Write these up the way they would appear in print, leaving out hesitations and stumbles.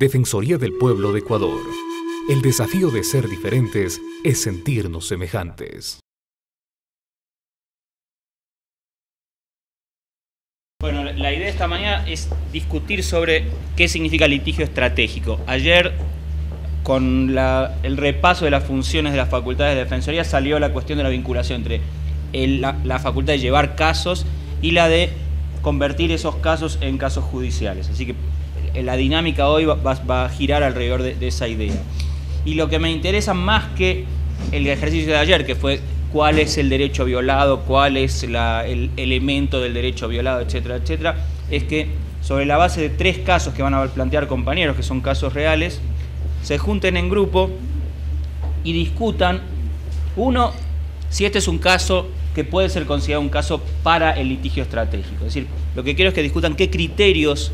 Defensoría del Pueblo de Ecuador. El desafío de ser diferentes es sentirnos semejantes. Bueno, la idea de esta mañana es discutir sobre qué significa litigio estratégico. Ayer, con el repaso de las funciones de las facultades de defensoría, salió la cuestión de la vinculación entre la facultad de llevar casos y la de convertir esos casos en casos judiciales. Así que la dinámica hoy va a girar alrededor de esa idea. Y lo que me interesa más que el ejercicio de ayer, que fue cuál es el derecho violado, cuál es el elemento del derecho violado, etcétera, etcétera, es que sobre la base de 3 casos que van a plantear compañeros, que son casos reales, se junten en grupo y discutan, uno, si este es un caso que puede ser considerado un caso para el litigio estratégico. Es decir, lo que quiero es que discutan qué criterios,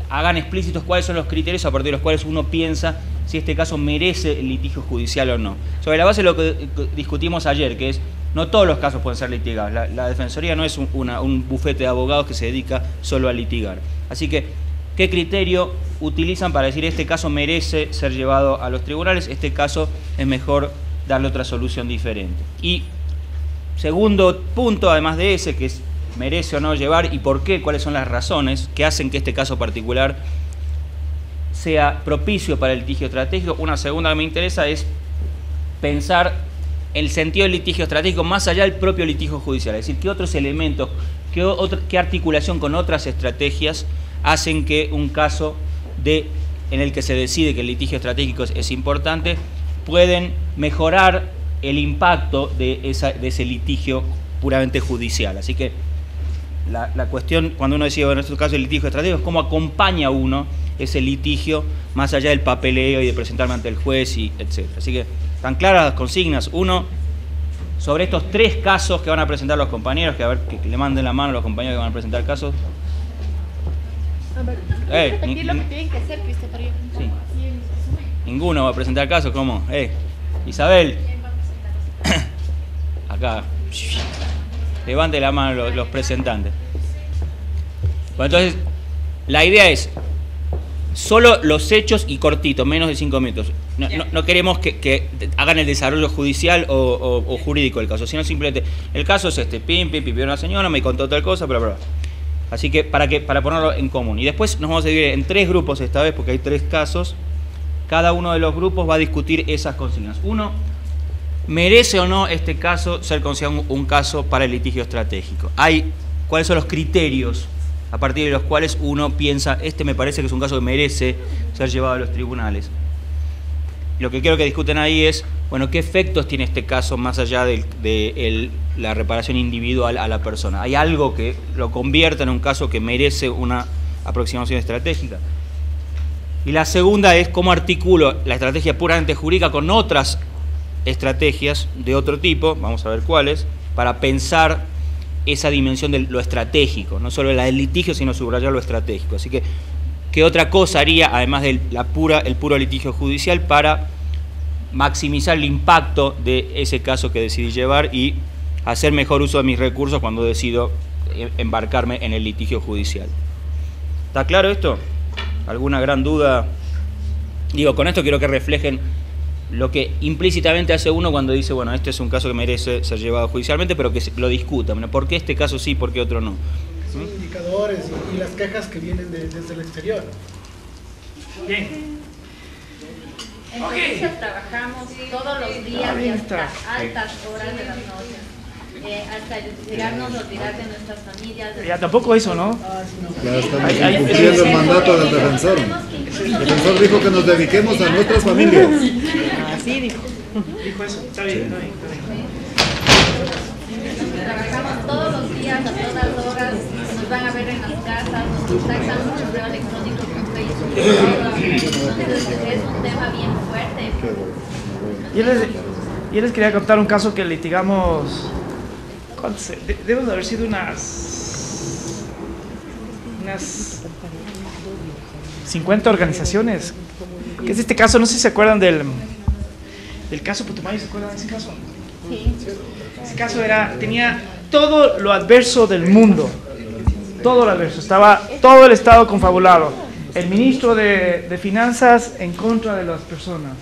hagan explícitos cuáles son los criterios a partir de los cuales uno piensa si este caso merece el litigio judicial o no. Sobre la base de lo que discutimos ayer, que es, no todos los casos pueden ser litigados. La Defensoría no es un bufete de abogados que se dedica solo a litigar. Así que, ¿qué criterio utilizan para decir este caso merece ser llevado a los tribunales? Este caso es mejor darle otra solución diferente. Y segundo punto, además de ese, que es merece o no llevar y por qué, cuáles son las razones que hacen que este caso particular sea propicio para el litigio estratégico. Una segunda que me interesa es pensar el sentido del litigio estratégico más allá del propio litigio judicial, es decir, qué otros elementos, qué articulación con otras estrategias hacen que un caso en el que se decide que el litigio estratégico es importante, pueden mejorar el impacto de ese litigio puramente judicial. Así que la cuestión, cuando uno decide, bueno, en este caso el litigio estratégico, es cómo acompaña uno ese litigio más allá del papeleo y de presentarme ante el juez, y etc. Así que están claras las consignas. Uno, sobre estos 3 casos que van a presentar los compañeros, que a ver que le manden la mano a los compañeros que van a presentar casos. Repetir lo que tienen que hacer, Christopher. Sí. Ninguno va a presentar casos, ¿cómo? Isabel. Acá. Levante la mano los presentantes. Bueno, entonces, la idea es solo los hechos y cortito, menos de 5 minutos. No queremos que hagan el desarrollo judicial o jurídico del caso, sino simplemente, el caso es este, pidió una señora, me contó tal cosa, bla, bla, bla. Así que para ponerlo en común. Y después nos vamos a dividir en 3 grupos esta vez, porque hay 3 casos. Cada uno de los grupos va a discutir esas consignas. Uno, ¿merece o no este caso ser considerado un caso para el litigio estratégico? ¿Cuáles son los criterios a partir de los cuales uno piensa, me parece que es un caso que merece ser llevado a los tribunales? Lo que quiero que discuten ahí es, bueno, ¿qué efectos tiene este caso más allá de la reparación individual a la persona? ¿Hay algo que lo convierta en un caso que merece una aproximación estratégica? Y la segunda es cómo articulo la estrategia puramente jurídica con otras estrategias de otro tipo, vamos a ver cuáles, para pensar esa dimensión de lo estratégico, no solo la del litigio, sino subrayar lo estratégico. Así que, ¿qué otra cosa haría, además del puro litigio judicial, para maximizar el impacto de ese caso que decidí llevar y hacer mejor uso de mis recursos cuando decido embarcarme en el litigio judicial? ¿Está claro esto? ¿Alguna gran duda? Digo, con esto quiero que reflejen lo que implícitamente hace uno cuando dice, bueno, este es un caso que merece ser llevado judicialmente, pero que lo discuta. Bueno, ¿por qué este caso sí, por qué otro no? Son indicadores y las quejas que vienen desde el exterior. Bien. En Provincias trabajamos todos los días y hasta altas horas de las noches. Hasta llegarnos a olvidar de nuestras familias. Ya tampoco eso, ¿no? Ya estamos cumpliendo el mandato del defensor. El defensor dijo que nos dediquemos a nuestras familias. Así dijo. Dijo eso. Está bien, está bien. Trabajamos todos los días, a todas horas. Nos van a ver en las casas, nos contactan por correo electrónico, por Facebook. Es un tema bien fuerte. Yo les quería contar un caso que litigamos. Deben de haber sido unas 50 organizaciones. ¿Qué es este caso? No sé si se acuerdan del caso Putumayo. ¿Se acuerdan de ese caso? Sí. Ese caso tenía todo lo adverso del mundo. Todo lo adverso. Estaba todo el Estado confabulado. el ministro de Finanzas en contra de las personas.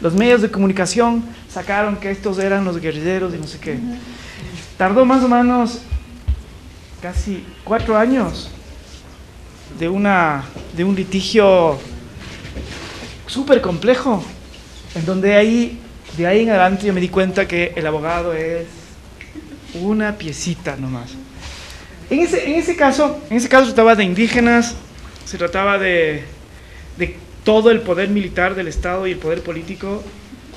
Los medios de comunicación sacaron que estos eran los guerrilleros y no sé qué. Tardó más o menos casi 4 años de un litigio súper complejo, en donde de ahí en adelante yo me di cuenta que el abogado es una piecita nomás. En ese caso se trataba de indígenas, se trataba de todo el poder militar del Estado y el poder político,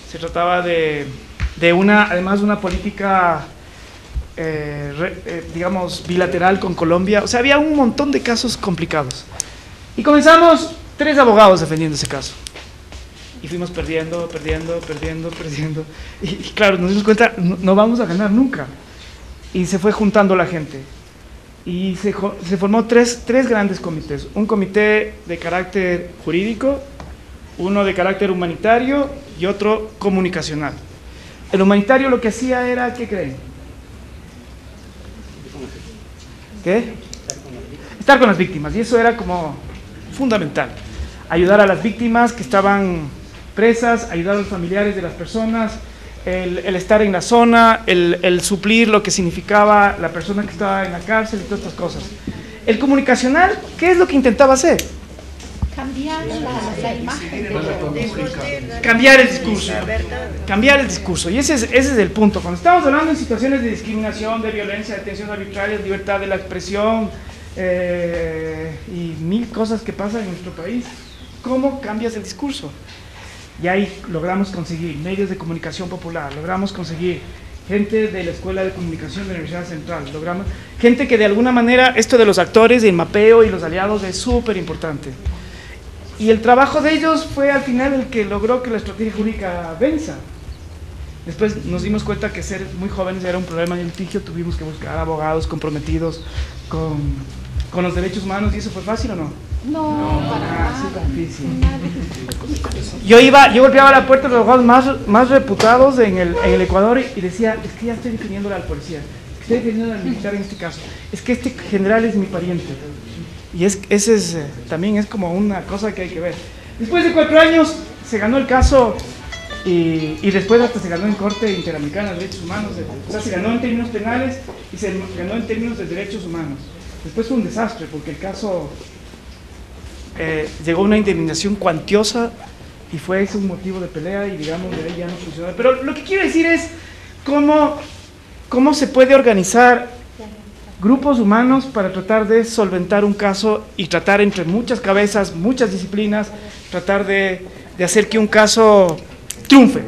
se trataba además de una política digamos bilateral con Colombia. O sea, había un montón de casos complicados y comenzamos 3 abogados defendiendo ese caso y fuimos perdiendo y claro, nos dimos cuenta, no vamos a ganar nunca, y se fue juntando la gente y se formó tres grandes comités: un comité de carácter jurídico, uno de carácter humanitario y otro comunicacional. El humanitario lo que hacía era, ¿qué creen? ¿Qué? Estar con las víctimas, y eso era como fundamental. Ayudar a las víctimas que estaban presas, ayudar a los familiares de las personas, el estar en la zona, el suplir lo que significaba la persona que estaba en la cárcel y todas estas cosas. El comunicacional, ¿qué es lo que intentaba hacer? Cambiar la imagen, cambiar el discurso, y ese es el punto. Cuando estamos hablando en situaciones de discriminación, de violencia, de detención arbitraria, de libertad de la expresión y 1000 cosas que pasan en nuestro país, ¿cómo cambias el discurso? Y ahí logramos conseguir medios de comunicación popular, logramos conseguir gente de la Escuela de Comunicación de la Universidad Central, logramos gente que de alguna manera, esto de los actores, el mapeo y los aliados es súper importante. Y el trabajo de ellos fue al final el que logró que la estrategia jurídica venza. Después nos dimos cuenta que ser muy jóvenes era un problema de litigio, tuvimos que buscar abogados comprometidos con los derechos humanos. ¿Y eso fue fácil o no? No, para nada. Es difícil. Yo golpeaba la puerta de los abogados más reputados en el Ecuador y decía, es que ya estoy defendiendo al policía, estoy defendiendo al militar en este caso, es que este general es mi pariente. Y ese también es como una cosa que hay que ver. Después de 4 años se ganó el caso y después hasta se ganó en Corte Interamericana de Derechos Humanos. O sea, se ganó en términos penales y se ganó en términos de derechos humanos. Después fue un desastre porque el caso llegó a una indemnización cuantiosa y fue ese un motivo de pelea y digamos de ahí ya no funcionó. Pero lo que quiero decir es cómo se puede organizar grupos humanos para tratar de solventar un caso y tratar entre muchas cabezas, muchas disciplinas, tratar de hacer que un caso triunfe,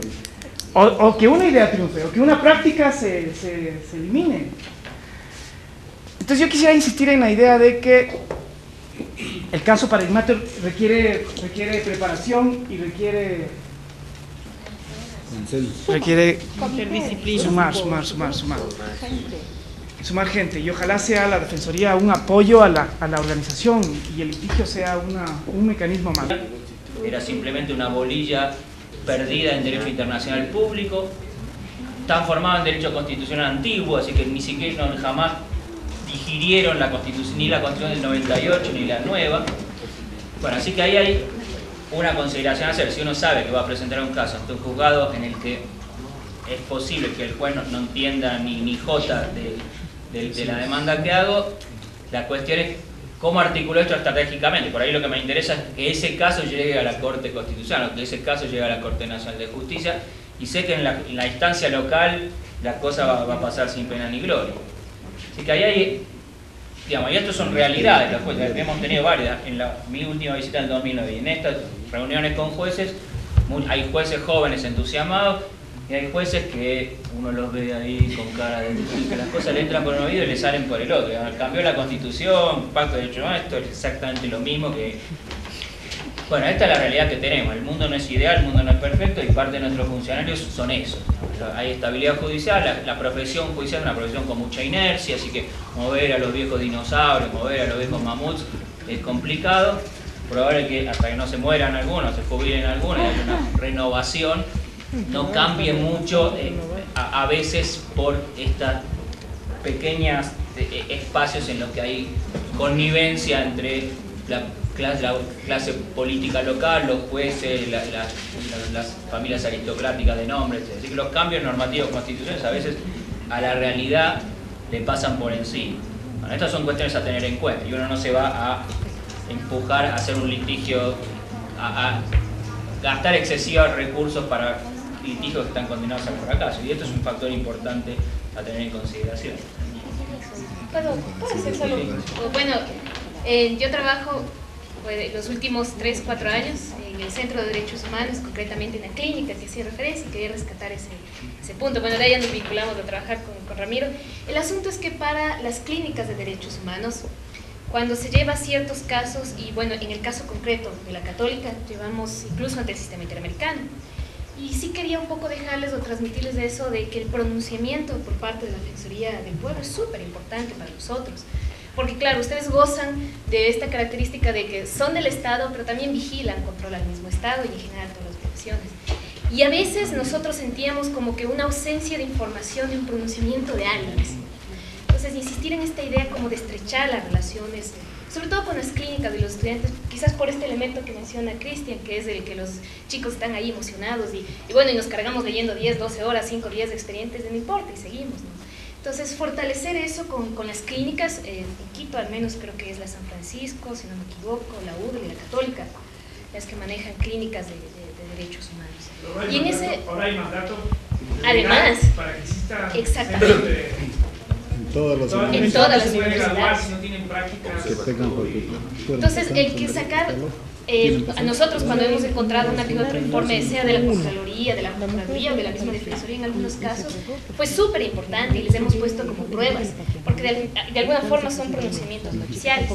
o que una idea triunfe, o que una práctica se elimine. Entonces yo quisiera insistir en la idea de que el caso paradigmático requiere preparación y requiere sumar gente, y ojalá sea la Defensoría un apoyo a la organización y el litigio sea un mecanismo más. Era simplemente una bolilla perdida en derecho internacional público, están formados en derecho constitucional antiguo, así que ni siquiera jamás digirieron la Constitución, ni la Constitución del 98 ni la nueva. Bueno, así que ahí hay una consideración a hacer. Si uno sabe que va a presentar un caso ante un juzgado en el que es posible que el juez no entienda ni jota de la demanda que hago, la cuestión es cómo articulo esto estratégicamente. Por ahí lo que me interesa es que ese caso llegue a la Corte Constitucional, o que ese caso llegue a la Corte Nacional de Justicia, y sé que en la instancia local la cosa va a pasar sin pena ni gloria. Así que ahí hay, digamos, y esto son realidades, las jueces, hemos tenido varias, mi última visita en el 2009, y en estas reuniones con jueces, hay jueces jóvenes entusiasmados, y hay jueces que uno los ve ahí con cara de que las cosas le entran por un oído y le salen por el otro. Cambió la Constitución, Pacto de Derechos Humanos, esto es exactamente lo mismo que... Bueno, esta es la realidad que tenemos. El mundo no es ideal, el mundo no es perfecto, y parte de nuestros funcionarios son esos. Hay estabilidad judicial, la profesión judicial es una profesión con mucha inercia, así que mover a los viejos dinosaurios, mover a los viejos mamuts es complicado. Probable que hasta que no se mueran algunos, se jubilen algunos, y haya una renovación, no cambie mucho a veces por estas pequeñas espacios en los que hay connivencia entre la clase política local, los jueces, las familias aristocráticas de nombre, etc. Así que los cambios normativos constitucionales a veces a la realidad le pasan por encima. Bueno, estas son cuestiones a tener en cuenta y uno no se va a empujar a hacer un litigio, a gastar excesivos recursos para litigios que están condenados al fracaso, y esto es un factor importante a tener en consideración. ¿Puedo hacer solo? Bueno, yo trabajo los últimos 3-4 años en el Centro de Derechos Humanos, concretamente en la clínica que hacía referencia, y quería rescatar ese punto. Bueno, de ahí ya nos vinculamos a trabajar con Ramiro. El asunto es que para las clínicas de derechos humanos, cuando se lleva ciertos casos, y bueno, en el caso concreto de la Católica, llevamos incluso ante el sistema interamericano. Y sí quería un poco dejarles o transmitirles de eso, de que el pronunciamiento por parte de la Defensoría del Pueblo es súper importante para nosotros. Porque claro, ustedes gozan de esta característica de que son del Estado, pero también vigilan, controlan al mismo Estado y en general todas las profesiones. Y a veces nosotros sentíamos como que una ausencia de información, de un pronunciamiento de alguien. Entonces, insistir en esta idea como de estrechar las relaciones, sobre todo con las clínicas de los estudiantes, quizás por este elemento que menciona Cristian, que es el que los chicos están ahí emocionados y bueno, y nos cargamos leyendo 10, 12 horas, 5 días de expedientes, no importa, y seguimos, ¿no? Entonces, fortalecer eso con las clínicas, en Quito al menos creo que es la San Francisco, si no me equivoco, la UDL y la Católica, las que manejan clínicas de derechos humanos. Y en ese... Ahora hay mandato. Además, para que exista... Exactamente. En todas las universidades. Si no tienen prácticas. Que tengan Entonces, el que sacar... a nosotros cuando hemos encontrado una que otro informe, sea de la Contraloría, de la Contraloría o de la misma Defensoría en algunos casos, fue súper importante y les hemos puesto como pruebas, porque de alguna forma son pronunciamientos oficiales.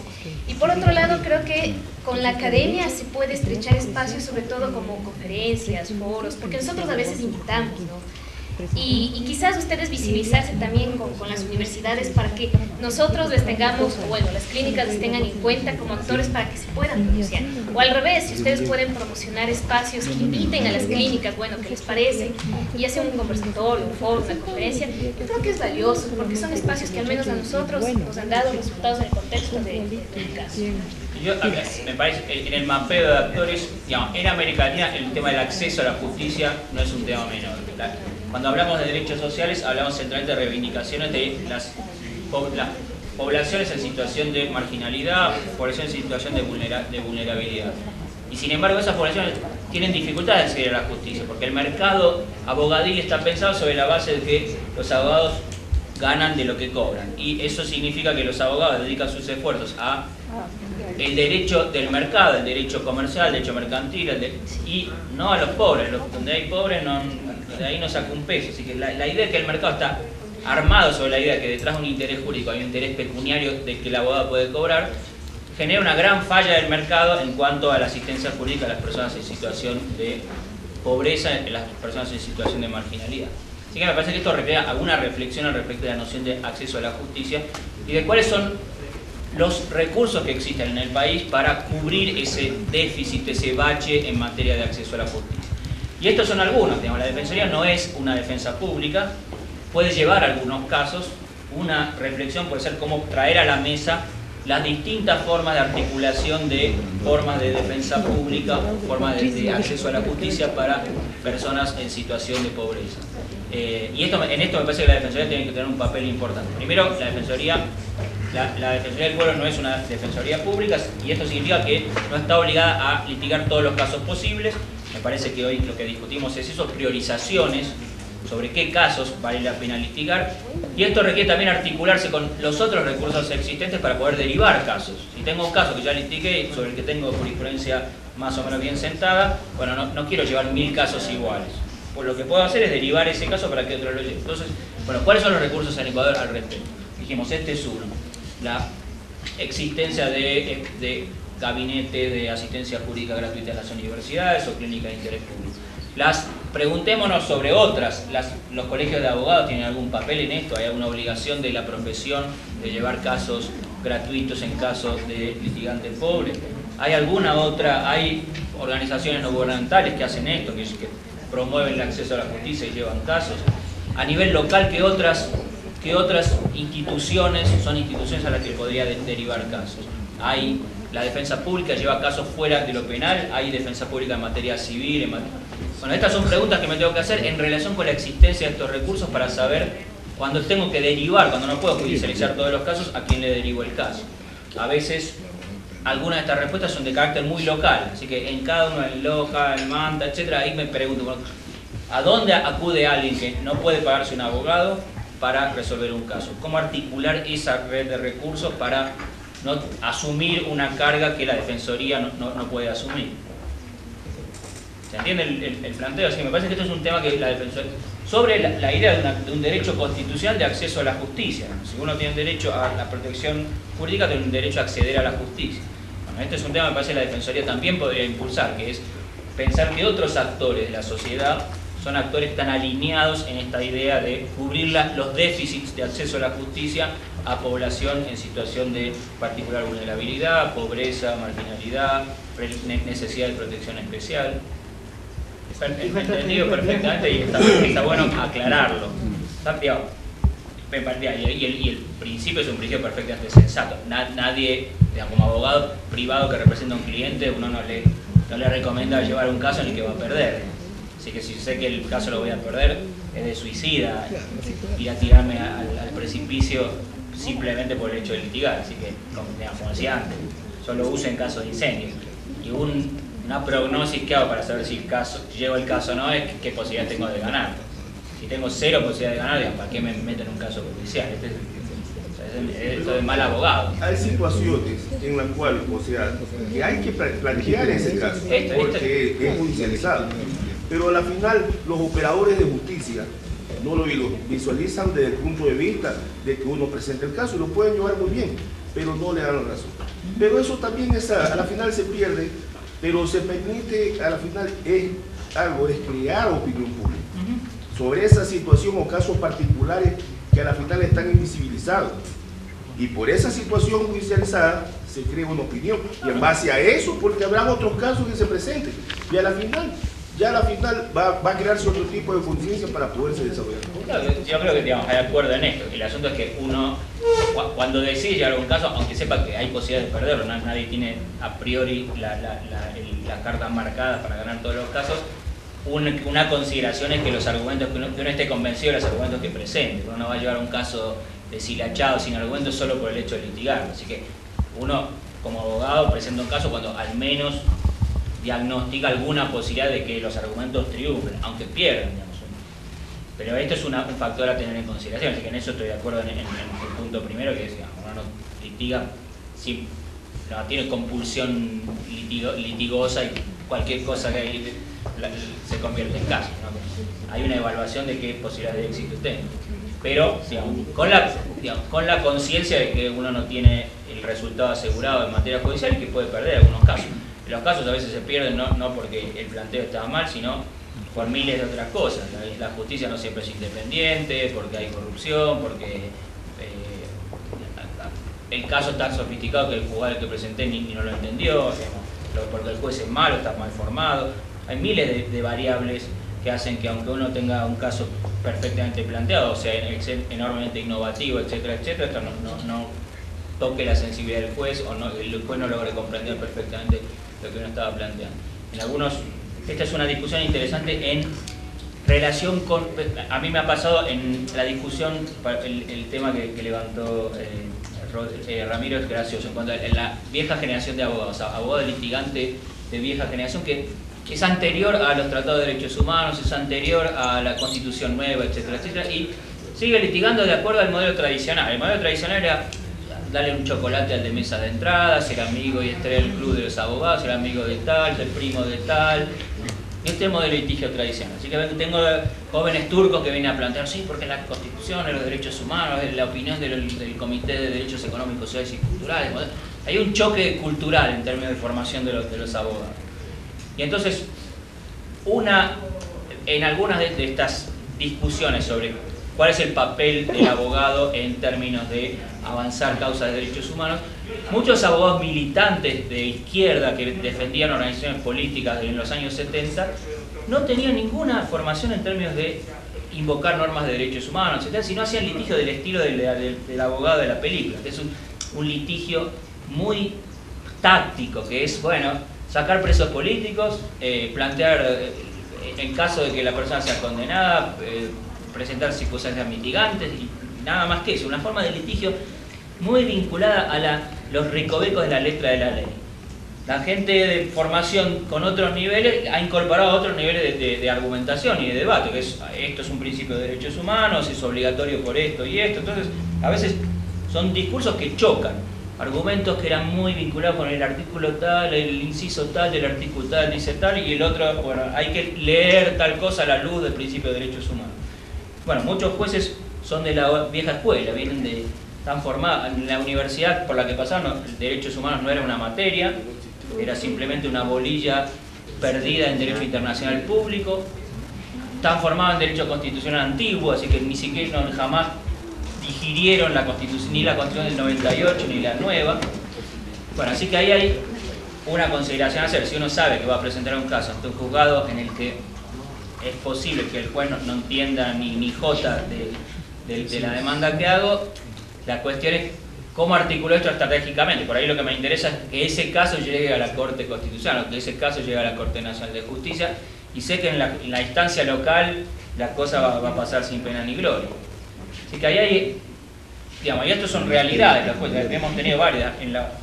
Y por otro lado, creo que con la academia se puede estrechar espacios, sobre todo como conferencias, foros, porque nosotros a veces invitamos, ¿no? Y quizás ustedes visibilizarse también con las universidades para que nosotros les tengamos, o bueno, las clínicas les tengan en cuenta como actores para que se puedan pronunciar. O al revés, si ustedes pueden promocionar espacios que inviten a las clínicas, bueno, ¿qué les parece? Y hacen un conversatorio, un foro, una conferencia, yo creo que es valioso, porque son espacios que al menos a nosotros nos han dado resultados en el contexto del caso. Yo, me parece, en el mapeo de actores, digamos, en América Latina el tema del acceso a la justicia no es un tema menor. Cuando hablamos de derechos sociales, hablamos centralmente de reivindicaciones de las poblaciones en situación de marginalidad, poblaciones en situación de vulnerabilidad. Y sin embargo, esas poblaciones tienen dificultades de acceder a la justicia, porque el mercado abogadil está pensado sobre la base de que los abogados ganan de lo que cobran. Y eso significa que los abogados dedican sus esfuerzos a el derecho del mercado, el derecho comercial, el derecho mercantil, y no a los pobres. Donde hay pobres, de ahí no saca un peso. Así que la idea de que el mercado está armado sobre la idea de que detrás de un interés jurídico hay un interés pecuniario de que el abogado puede cobrar, genera una gran falla del mercado en cuanto a la asistencia jurídica a las personas en situación de pobreza, a las personas en situación de marginalidad. Así que me parece que esto requiere alguna reflexión al respecto de la noción de acceso a la justicia y de cuáles son los recursos que existen en el país para cubrir ese déficit, ese bache en materia de acceso a la justicia. Y estos son algunos, digamos, la Defensoría no es una defensa pública, puede llevar algunos casos, una reflexión puede ser cómo traer a la mesa las distintas formas de articulación de formas de defensa pública, formas de acceso a la justicia para personas en situación de pobreza. Y en esto me parece que la Defensoría tiene que tener un papel importante. Primero, la Defensoría del Pueblo no es una defensoría pública y esto significa que no está obligada a litigar todos los casos posibles. Me parece que hoy lo que discutimos es eso, priorizaciones sobre qué casos vale la pena litigar, y esto requiere también articularse con los otros recursos existentes para poder derivar casos. Si tengo un caso que ya litigué, sobre el que tengo jurisprudencia más o menos bien sentada, bueno, no quiero llevar 1000 casos iguales. Pues lo que puedo hacer es derivar ese caso para que otro lo lleve. Entonces, bueno, ¿cuáles son los recursos en Ecuador al respecto? Dijimos, este es uno. La existencia de gabinetes de asistencia jurídica gratuita en las universidades o clínicas de interés público. Preguntémonos sobre otras. ¿Los colegios de abogados tienen algún papel en esto? ¿Hay alguna obligación de la profesión de llevar casos gratuitos en casos de litigantes pobres? ¿Hay alguna otra? ¿Hay organizaciones no gubernamentales que hacen esto, que promueven el acceso a la justicia y llevan casos? A nivel local, ¿qué otras instituciones son instituciones a las que podría derivar casos? ¿Hay la defensa pública lleva casos fuera de lo penal, hay defensa pública en materia civil, Bueno, estas son preguntas que me tengo que hacer en relación con la existencia de estos recursos para saber cuando tengo que derivar, cuando no puedo judicializar todos los casos, a quién le derivo el caso. A veces, algunas de estas respuestas son de carácter muy local, así que en cada uno, en Loja, en Manta, etc., ahí me pregunto, bueno, ¿a dónde acude alguien que no puede pagarse un abogado para resolver un caso? ¿Cómo articular esa red de recursos para no asumir una carga que la Defensoría no puede asumir? ¿Se entiende el planteo? Así que me parece que esto es un tema que la Defensoría... Sobre la idea de un derecho constitucional de acceso a la justicia. Si uno tiene derecho a la protección jurídica, tiene un derecho a acceder a la justicia. Bueno, este es un tema que me parece que la Defensoría también podría impulsar, que es pensar que otros actores de la sociedad son actores tan alineados en esta idea de cubrir los déficits de acceso a la justicia a población en situación de particular vulnerabilidad, pobreza, marginalidad, necesidad de protección especial. Entendido perfectamente y está bueno aclararlo. Y el principio es un principio perfectamente sensato. Nadie, como abogado privado que representa a un cliente, uno no le recomienda llevar un caso en el que va a perder. Así que si sé que el caso lo voy a perder, es de suicida ir a tirarme al precipicio simplemente por el hecho de litigar. Así que, como decía antes, yo lo uso en caso de incendio. Y una prognosis que hago para saber si llevo el caso o no es qué posibilidad tengo de ganar. Si tengo 0 posibilidad de ganar, digamos, ¿para qué me meto en un caso judicial? Esto es mal abogado. Hay situaciones en las cuales, que hay que plantear ese caso, porque es judicializado. Pero a la final, los operadores de justicia no lo visualizan desde el punto de vista de que uno presente el caso y lo pueden llevar muy bien, pero no le dan la razón. Pero eso también a la final se pierde, pero se permite, a la final es crear opinión pública sobre esa situación o casos particulares que a la final están invisibilizados. Y por esa situación judicializada se crea una opinión. Y en base a eso, porque habrá otros casos que se presenten. Y a la final, va a crearse otro tipo de conciencia para poderse desarrollar. Claro, yo creo que hay acuerdo en esto. El asunto es que uno, cuando decide llegar a un caso, aunque sepa que hay posibilidad de perderlo, nadie tiene a priori las cartas marcadas para ganar todos los casos, una consideración es que los argumentos, que uno esté convencido de los argumentos que presente. Uno no va a llevar un caso deshilachado, sin argumentos, solo por el hecho de litigar. Así que uno, como abogado, presenta un caso cuando al menos diagnostica alguna posibilidad de que los argumentos triunfen, aunque pierdan, digamos. Pero esto es un factor a tener en consideración, así que en eso estoy de acuerdo en el punto primero, que es que uno no litiga, no tiene compulsión litigosa y cualquier cosa que hay se convierte en caso, ¿no? Hay una evaluación de qué posibilidades de éxito tengo, pero digamos, con la conciencia de que uno no tiene el resultado asegurado en materia judicial y que puede perder algunos casos. Los casos a veces se pierden no porque el planteo estaba mal, sino por miles de otras cosas. La justicia no siempre es independiente, porque hay corrupción, porque el caso es tan sofisticado que el juzgado que presenté ni no lo entendió, digamos, porque el juez es malo, está mal formado. Hay miles de variables que hacen que aunque uno tenga un caso perfectamente planteado, o sea, enormemente innovativo, etcétera, etcétera, esto no toque la sensibilidad del juez o el juez no logre comprender perfectamente lo que uno estaba planteando. Esta es una discusión interesante en relación con... A mí me ha pasado en la discusión, el tema que levantó Ramiro es gracioso, en cuanto a la vieja generación de abogados, o sea, abogado litigante de vieja generación que es anterior a los tratados de derechos humanos, es anterior a la constitución nueva, etcétera, etcétera, y sigue litigando de acuerdo al modelo tradicional. El modelo tradicional era darle un chocolate al de mesa de entrada, ser amigo y estar en el club de los abogados, ser amigo de tal, ser primo de tal. Este es el modelo de litigio tradicional. Así que tengo jóvenes turcos que vienen a plantear, sí, porque la Constitución, los derechos humanos, la opinión del Comité de Derechos Económicos, Sociales y Culturales. Hay un choque cultural en términos de formación de los abogados. Y entonces, en algunas de estas discusiones sobre cuál es el papel del abogado en términos de avanzar causas de derechos humanos, muchos abogados militantes de izquierda que defendían organizaciones políticas en los años 70 no tenían ninguna formación en términos de invocar normas de derechos humanos, etc., sino hacían litigio del estilo del abogado de la película, que es un litigio muy táctico, que es, bueno, sacar presos políticos, plantear, en caso de que la persona sea condenada, presentar circunstancias mitigantes y nada más que eso, una forma de litigio muy vinculada a los recovecos de la letra de la ley. La gente de formación con otros niveles ha incorporado otros niveles de argumentación y de debate, que es, esto es un principio de derechos humanos, es obligatorio por esto y esto. Entonces, a veces son discursos que chocan, argumentos que eran muy vinculados con el artículo tal, el inciso tal del artículo tal dice tal, y el otro, bueno, hay que leer tal cosa a la luz del principio de derechos humanos. Bueno, muchos jueces son de la vieja escuela, están formados en la universidad por la que pasaron, derechos humanos no era una materia, era simplemente una bolilla perdida en derecho internacional público. Están formados en derecho constitucional antiguo, así que ni siquiera jamás digirieron la Constitución, ni la Constitución del 98 ni la nueva. Bueno, así que ahí hay una consideración a hacer. Si uno sabe que va a presentar un caso ante un juzgado en el que es posible que el juez no entienda ni jota de la demanda que hago, la cuestión es cómo articulo esto estratégicamente. Por ahí lo que me interesa es que ese caso llegue a la Corte Constitucional, que ese caso llegue a la Corte Nacional de Justicia, y sé que en la instancia local la cosa va a pasar sin pena ni gloria. Así que ahí hay, digamos, y esto son realidades, las jueces, hemos tenido varias,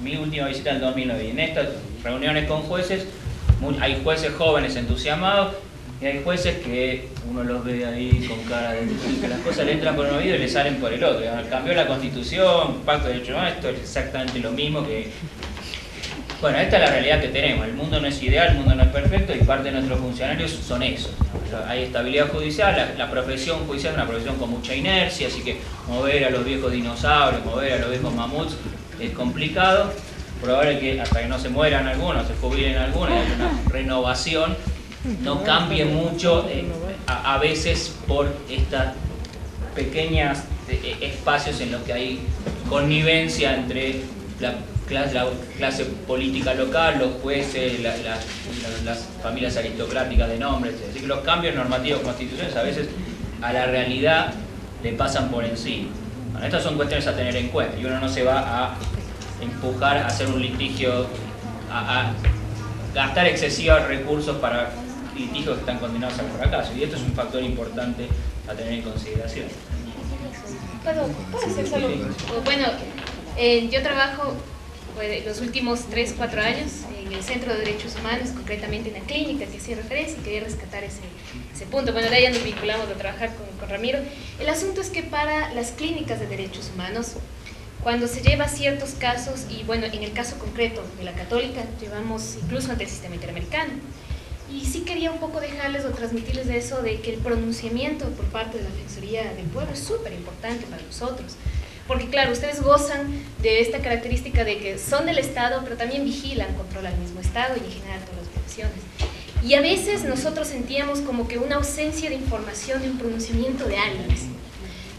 mi última visita en el 2009, y en estas reuniones con jueces, hay jueces jóvenes entusiasmados, y hay jueces que uno los ve ahí con cara de que las cosas le entran por un oído y le salen por el otro. Cambió la Constitución, Pacto de Derechos Humanos, esto es exactamente lo mismo que... Bueno, esta es la realidad que tenemos. El mundo no es ideal, el mundo no es perfecto, y parte de nuestros funcionarios son esos. Hay estabilidad judicial, la profesión judicial es una profesión con mucha inercia, así que mover a los viejos dinosaurios, mover a los viejos mamuts es complicado. Probable que hasta que no se mueran algunos, se jubilen algunos, y haya una renovación, no cambie mucho a veces por estas pequeños espacios en los que hay connivencia entre la clase política local, los jueces, las familias aristocráticas de nombre, etc. Así que los cambios normativos constitucionales a veces a la realidad le pasan por encima. Bueno, estas son cuestiones a tener en cuenta, y uno no se va a empujar a hacer un litigio, a gastar excesivos recursos para litigios que están condenados al fracaso, y esto es un factor importante a tener en consideración. ¿Puedo hacer solo? Bueno, yo trabajo los últimos 3-4 años en el Centro de Derechos Humanos, concretamente en la clínica que hacía referencia, y quería rescatar ese punto. Bueno, de ahí ya nos vinculamos a trabajar con Ramiro. El asunto es que para las clínicas de derechos humanos, cuando se lleva ciertos casos, y bueno, en el caso concreto de la Católica, llevamos incluso ante el sistema interamericano. Y sí quería un poco dejarles o transmitirles de eso, de que el pronunciamiento por parte de la Defensoría del Pueblo es súper importante para nosotros. Porque claro, ustedes gozan de esta característica de que son del Estado, pero también vigilan, controlan el mismo Estado y en general todas las profesiones. Y a veces nosotros sentíamos como que una ausencia de información, de un pronunciamiento de alguien.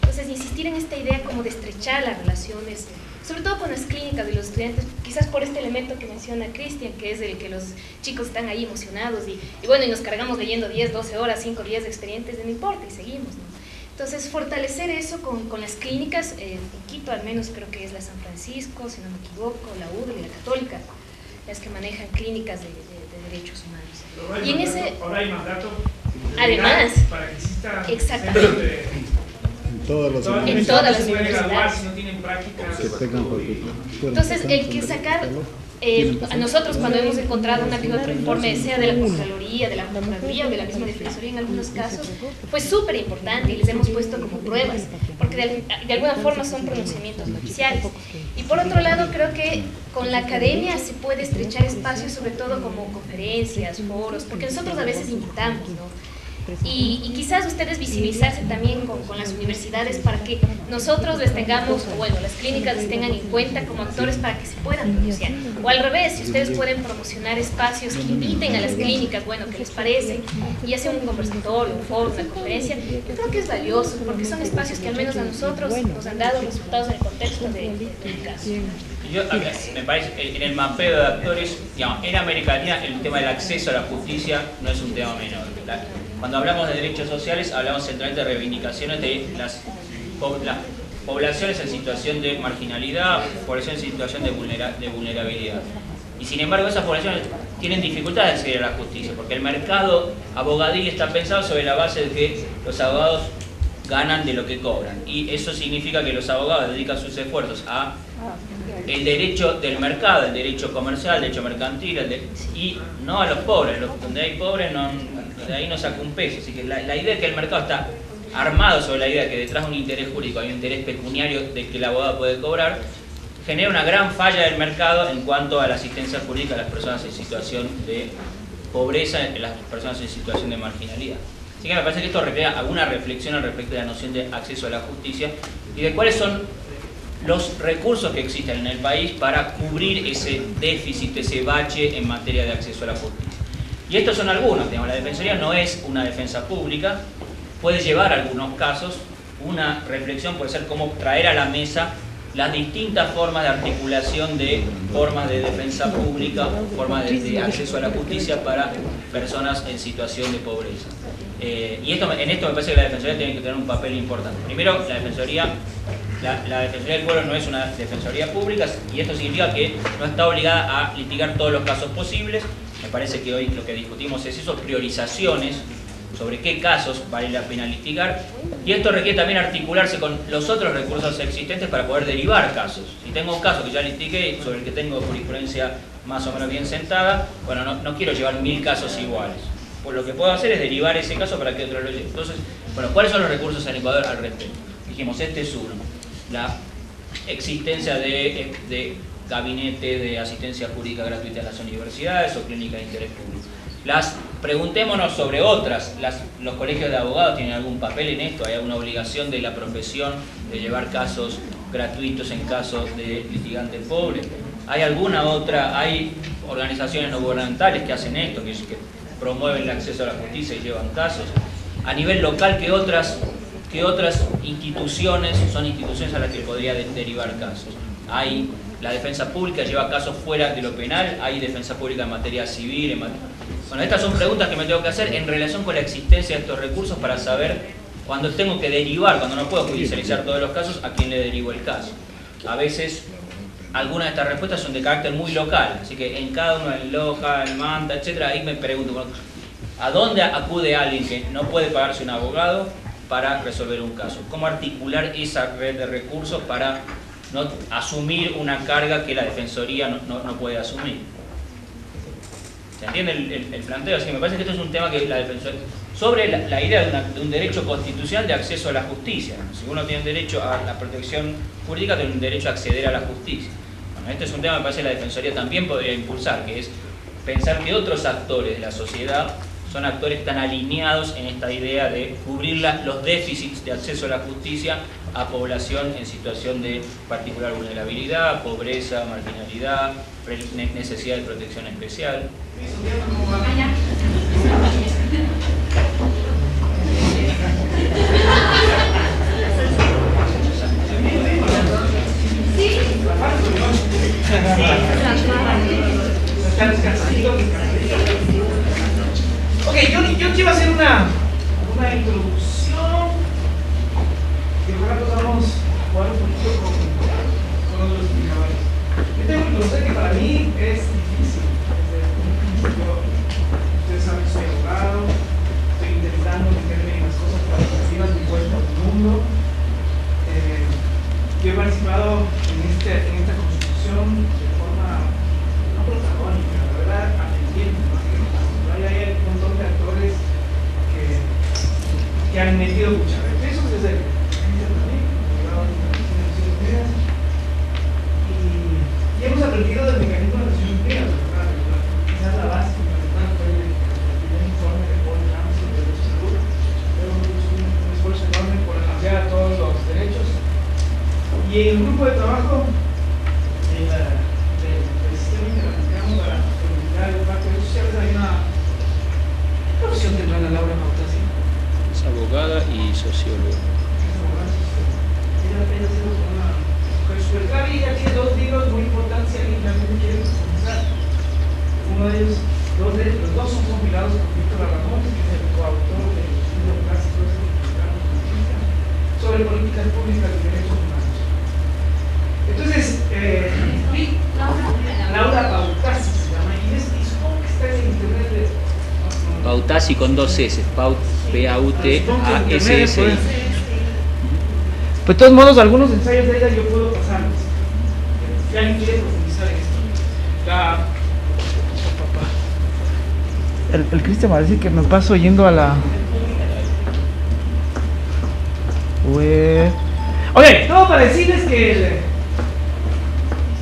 Entonces, insistir en esta idea como de estrechar las relaciones, sobre todo con las clínicas de los estudiantes, quizás por este elemento que menciona Cristian, que es el que los chicos están ahí emocionados y bueno, y nos cargamos leyendo 10, 12 horas, 5 días de expedientes, no importa, y seguimos, ¿no? Entonces, fortalecer eso con las clínicas, en Quito al menos creo que es la San Francisco, si no me equivoco, la UDL y la Católica, las que manejan clínicas de derechos humanos. Y en ese... Ahora hay mandato. Además, para que exista... Exactamente. En todas las universidades. Si no tienen prácticas. Entonces, el que sacar, a nosotros cuando hemos encontrado una que otro informe, sea de la Contraloría, de la Contraloría o de la misma Defensoría en algunos casos, fue súper importante y les hemos puesto como pruebas, porque de alguna forma son pronunciamientos oficiales. Y por otro lado, creo que con la academia se puede estrechar espacios, sobre todo como conferencias, foros, porque nosotros a veces invitamos, ¿no? Y quizás ustedes visibilizarse también con las universidades para que nosotros les tengamos, o bueno, las clínicas les tengan en cuenta como actores para que se puedan pronunciar. O al revés, si ustedes pueden promocionar espacios que inviten a las clínicas, bueno, ¿qué les parece? Y hacen un conversatorio, un foro, una conferencia, yo creo que es valioso, porque son espacios que al menos a nosotros nos han dado resultados en el contexto del caso. Yo, me parece, en el mapeo de actores, digamos, en América Latina el tema del acceso a la justicia no es un tema menor. Cuando hablamos de derechos sociales, hablamos centralmente de reivindicaciones de las poblaciones en situación de marginalidad, poblaciones en situación de vulnerabilidad. Y sin embargo esas poblaciones tienen dificultades de acceder a la justicia, porque el mercado abogadil está pensado sobre la base de que los abogados ganan de lo que cobran. Y eso significa que los abogados dedican sus esfuerzos a el derecho del mercado, el derecho comercial, el derecho mercantil, y no a los pobres. Donde hay pobres, de ahí no saca un peso. Así que la idea de que el mercado está armado sobre la idea de que detrás de un interés jurídico hay un interés pecuniario de que el abogado puede cobrar, genera una gran falla del mercado en cuanto a la asistencia jurídica a las personas en situación de pobreza, a las personas en situación de marginalidad. Así que me parece que esto requiere alguna reflexión al respecto de la noción de acceso a la justicia y de cuáles son los recursos que existen en el país para cubrir ese déficit, ese bache en materia de acceso a la justicia. Y estos son algunos, digamos, la Defensoría no es una defensa pública, puede llevar algunos casos, una reflexión puede ser cómo traer a la mesa las distintas formas de articulación de formas de defensa pública, formas de acceso a la justicia para personas en situación de pobreza. Y en esto me parece que la Defensoría tiene que tener un papel importante. Primero, la Defensoría del Pueblo no es una defensoría pública y esto significa que no está obligada a litigar todos los casos posibles. Me parece que hoy lo que discutimos es eso, priorizaciones sobre qué casos vale la pena litigar, y esto requiere también articularse con los otros recursos existentes para poder derivar casos. Si tengo un caso que ya litigué, sobre el que tengo jurisprudencia más o menos bien sentada, bueno, no quiero llevar 1000 casos iguales. Pues lo que puedo hacer es derivar ese caso para que otro lo lleve. Entonces, bueno, ¿cuáles son los recursos en Ecuador al respecto? Dijimos, este es uno. La existencia de gabinete de asistencia jurídica gratuita en las universidades o clínicas de interés público. Preguntémonos sobre otras. ¿Los colegios de abogados tienen algún papel en esto? ¿Hay alguna obligación de la profesión de llevar casos gratuitos en casos de litigantes pobres? ¿Hay alguna otra? ¿Hay organizaciones no gubernamentales que hacen esto, que promueven el acceso a la justicia y llevan casos? A nivel local, ¿qué otras instituciones son instituciones a las que podría derivar casos? ¿Hay la defensa pública lleva casos fuera de lo penal? ¿Hay defensa pública en materia civil? Bueno, estas son preguntas que me tengo que hacer en relación con la existencia de estos recursos para saber cuando tengo que derivar, cuando no puedo judicializar todos los casos, a quién le derivo el caso. A veces, algunas de estas respuestas son de carácter muy local, así que en cada uno, en Loja, en Manta, etc., ahí me pregunto, bueno, ¿a dónde acude alguien que no puede pagarse un abogado para resolver un caso? ¿Cómo articular esa red de recursos para no asumir una carga que la Defensoría no puede asumir? ¿Se entiende el planteo? Así que me parece que esto es un tema que la Defensoría... Sobre la idea de un derecho constitucional de acceso a la justicia. Si uno tiene derecho a la protección jurídica, tiene un derecho a acceder a la justicia. Bueno, este es un tema que me parece que la Defensoría también podría impulsar, que es pensar que otros actores de la sociedad son actores tan alineados en esta idea de cubrir los déficits de acceso a la justicia a población en situación de particular vulnerabilidad, pobreza, marginalidad, necesidad de protección especial. Ok, yo quiero hacer una introducción y ojalá podamos jugar un poquito con los indicadores. Yo tengo que reconocer que para mí es difícil. Ustedes saben que soy abogado, estoy intentando meterme en las cosas cualitativas de puesto del mundo. Yo he participado en esta construcción de forma no protagónica, la verdad, aprendiendo. Hay un montón de actores que han metido mucha pesos desde y hemos aprendido del mecanismo de las Naciones Unidas, quizás la base fundamental fue el primer informe de Paul Ramsey de Derecho a Salud, pero un esfuerzo enorme por ampliar todos los derechos. Y en el grupo de trabajo del sistema interamericano para comunicar el impacto de redes sociales hay una profesión tendrá la Laura Pautasi. Es abogada y socióloga. Ella ha sido una mujer super clara y ella tiene 2 libros muy importantes si alguien realmente quiere profundizar. Uno de ellos, los dos son compilados por Víctor Ramón, que es el coautor del libro clásico sobre políticas públicas de derechos humanos. Entonces, Laura Pautasi Pautasi con 2 S, P-A-U-T-A-S-S-I. Pues de todos modos, algunos ensayos de ella yo puedo pasarlos. Si alguien quiere profundizar en esto. El Cristian va a decir que nos paso yendo a la... Oye, todo para decirles que...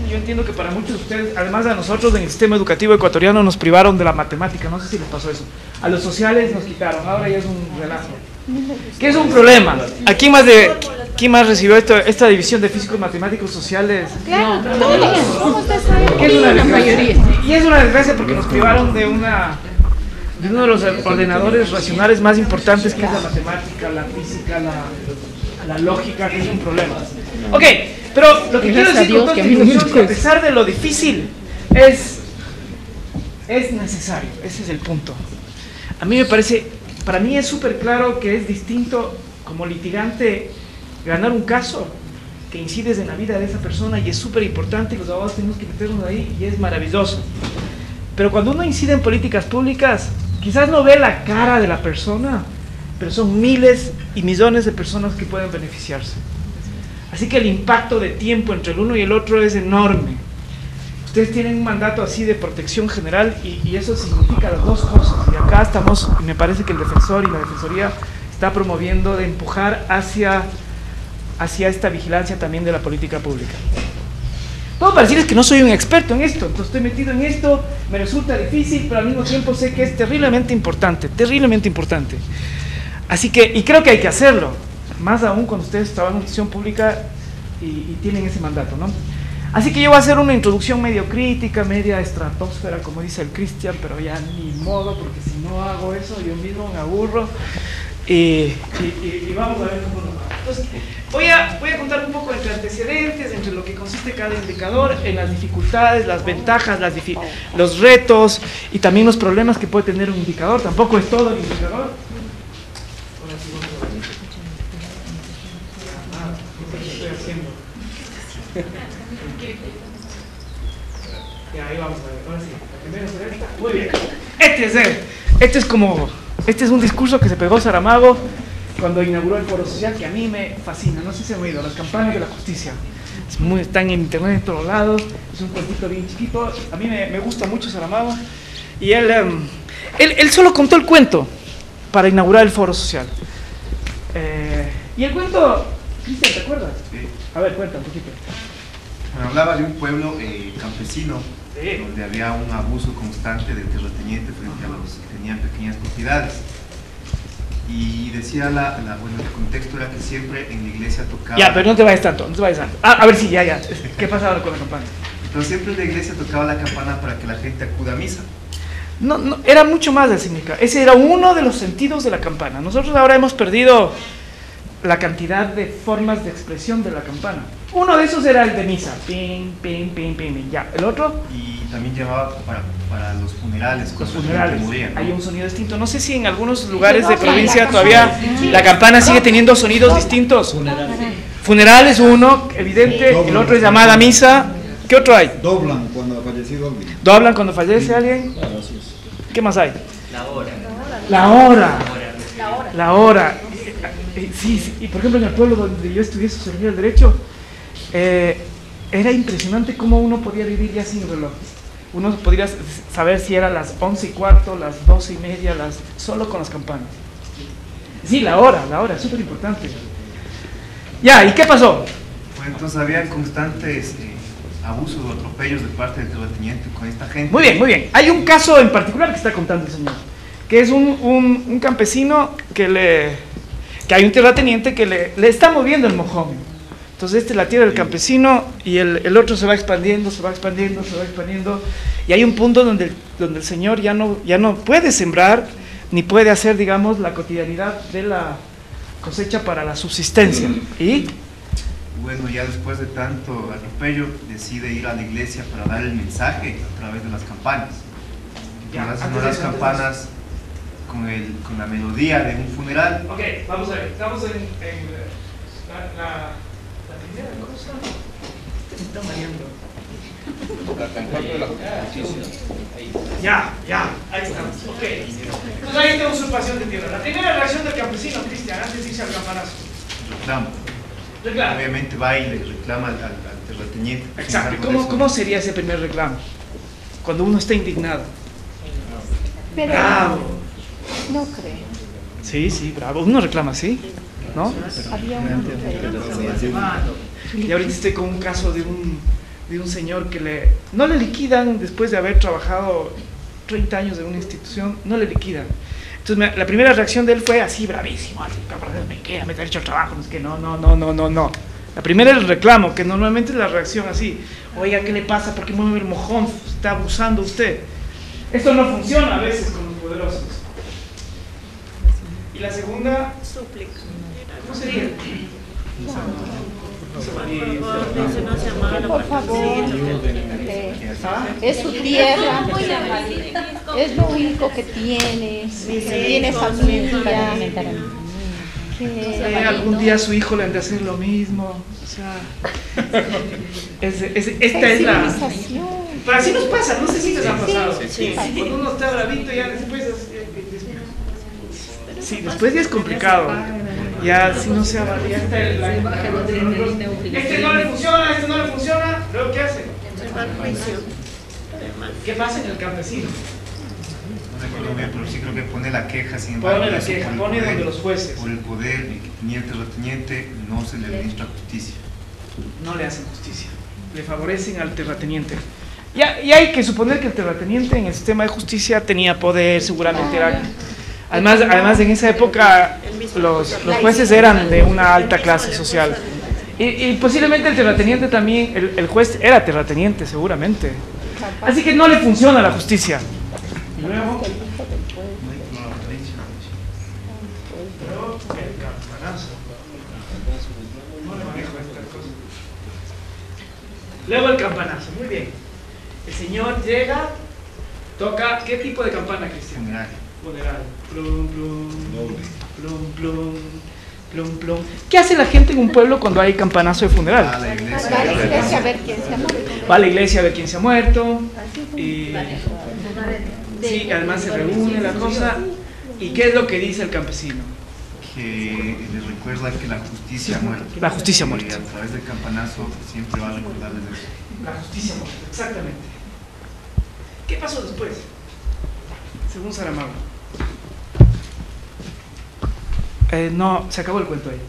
Yo entiendo que para muchos de ustedes, además a nosotros en el sistema educativo ecuatoriano nos privaron de la matemática, no sé si les pasó eso. A los sociales nos quitaron, ahora ya es un relajo. ¿Qué es un problema? ¿Quién más recibió esta división de físicos, matemáticos, sociales? Claro, todos. ¿Qué es una desgracia? Y es una desgracia porque nos privaron de uno de los ordenadores racionales más importantes, que es la matemática, la física, la lógica, que es un problema. Ok, pero lo que quiero decir con toda esta discusión, que a pesar de lo difícil, es necesario. Ese es el punto. A mí me parece, para mí es súper claro que es distinto como litigante ganar un caso que incides en la vida de esa persona, y es súper importante, y los abogados tenemos que meternos ahí, y es maravilloso. Pero cuando uno incide en políticas públicas, quizás no ve la cara de la persona, pero son miles y millones de personas que pueden beneficiarse. Así que el impacto de tiempo entre el uno y el otro es enorme. Ustedes tienen un mandato así de protección general, y eso significa las dos cosas. Y acá estamos, y me parece que el defensor y la defensoría está promoviendo de empujar hacia esta vigilancia también de la política pública. Todo para decirles que no soy un experto en esto, entonces estoy metido en esto, me resulta difícil, pero al mismo tiempo sé que es terriblemente importante, terriblemente importante. Así que, y creo que hay que hacerlo, más aún cuando ustedes trabajan en institución pública y tienen ese mandato, ¿no? Así que yo voy a hacer una introducción medio crítica, media estratosfera, como dice el Cristian, pero ya ni modo, porque si no hago eso yo mismo me aburro, y vamos a ver cómo nos va. Entonces, voy a contar un poco entre antecedentes, entre lo que consiste cada indicador, en las dificultades, las ventajas, los retos y también los problemas que puede tener un indicador. Tampoco es todo el indicador. ¿Qué estoy haciendo? Ya, ahí vamos a ver. Ahora sí, la primera será esta. Muy bien. Este es un discurso que se pegó Saramago cuando inauguró el Foro Social, que a mí me fascina. No sé si han oído, Las Campanas de la Justicia. Están en internet en todos lados, es un cuentito bien chiquito. A mí me gusta mucho Saramago. Y él solo contó el cuento para inaugurar el Foro Social. Y el cuento, Cristian, ¿te acuerdas? Sí. A ver, cuenta un poquito. Hablaba de un pueblo campesino, donde había un abuso constante del terrateniente frente a los que tenían pequeñas propiedades. Y decía, bueno, el contexto era que siempre en la iglesia tocaba... Ya, pero no te vayas tanto, no te vayas tanto. A ver si, ya. ¿Qué pasa ahora con la campana? Entonces siempre en la iglesia tocaba la campana para que la gente acuda a misa. No, era mucho más del significado. Ese era uno de los sentidos de la campana. Nosotros ahora hemos perdido la cantidad de formas de expresión de la campana. Uno de esos era el de misa. Ping, ping, ping, ping, ping. Ya, el otro... Y también llamaba para los funerales. Los funerales. Moría, ¿no? Hay un sonido distinto. No sé si en algunos lugares de provincia todavía la campana sigue teniendo sonidos distintos. Funerales uno, evidente. El otro es llamada misa. ¿Qué otro hay? Doblan cuando ha fallecido alguien. ¿Doblan cuando fallece alguien? ¿Qué más hay? La hora. Sí, y por ejemplo en el pueblo donde yo estudié sociología del derecho, era impresionante cómo uno podía vivir ya sin reloj. Uno podría saber si era las 11:15, las 12:30, solo con las campanas. Sí, la hora, es súper importante. Ya, ¿y qué pasó? Pues entonces había constantes abusos o atropellos de parte del terrateniente con esta gente. Muy bien. Hay un caso en particular que está contando el señor, que es un campesino que hay un terrateniente que le está moviendo el mojón. Entonces esta es la tierra del campesino y el otro se va expandiendo, y hay un punto donde el señor ya no puede sembrar ni puede hacer, digamos, la cotidianidad de la cosecha para la subsistencia. ¿Y? Bueno, ya después de tanto atropello decide ir a la iglesia para dar el mensaje a través de las campanas. No las campanas con la melodía de un funeral. Ok, vamos a ver, estamos en la primera cosa. Me está mareando. Ya, ahí estamos. Ok. Entonces ahí está usurpación de tierra. La primera reacción del campesino, Cristian, antes de irse al campanazo. Reclama. Obviamente va y le reclama al terrateniente. Exacto. ¿Cómo sería ese primer reclamo? Cuando uno está indignado. Pero bravo. No creo. Sí, bravo. Uno reclama así, ¿no? Había una diferencia. Y ahorita estoy con un caso de un señor que no le liquidan después de haber trabajado 30 años en una institución, no le liquidan. Entonces la primera reacción de él fue así, bravísimo, me queda meter hecho el trabajo, es que no. La primera es el reclamo, que normalmente es la reacción así, oiga, ¿qué le pasa? ¿Por qué mueve el mojón? Está abusando usted. Esto no funciona a veces con los poderosos. Y la segunda, súplica. ¿Cómo sería? Por favor, es su tierra, es lo único que tiene, tiene familia, que algún día su hijo le han de hacer lo mismo, o sea, esta es la... Pero así nos pasa, no sé si les ha pasado. Cuando uno está bravito ya después... Sí, después ya es complicado. Ya si no se avala, ya está este no le funciona, luego ¿qué hace? ¿Qué pasa en el campesino? No recuerdo bien, pero sí creo que pone la queja, sin embargo. Pone la queja, pone donde los jueces. Por el poder que tenía el terrateniente, no se le administra justicia. No le hacen justicia, le favorecen al terrateniente. Y hay que suponer que el terrateniente en el sistema de justicia tenía poder, seguramente era... Además en esa época los jueces eran de una alta clase social y posiblemente el terrateniente también, el juez era terrateniente seguramente, así que no le funciona la justicia. Y luego el campanazo. No le manejo estas cosas. Luego el campanazo, muy bien. El señor llega, toca, ¿qué tipo de campana, Cristian? Funeral. Plum, plum, plum, plum, plum, plum. ¿Qué hace la gente en un pueblo cuando hay campanazo de funeral? Va a la iglesia a ver quién se ha muerto. Va a la iglesia a ver quién se ha muerto. Y sí, además se reúne la cosa. ¿Y qué es lo que dice el campesino? Que les recuerda que la justicia ha muerto. La justicia ha muerto. Y a través del campanazo siempre va a recordarles eso. La justicia ha muerto, exactamente. ¿Qué pasó después? Según Saramago. No, se acabó el cuento ahí.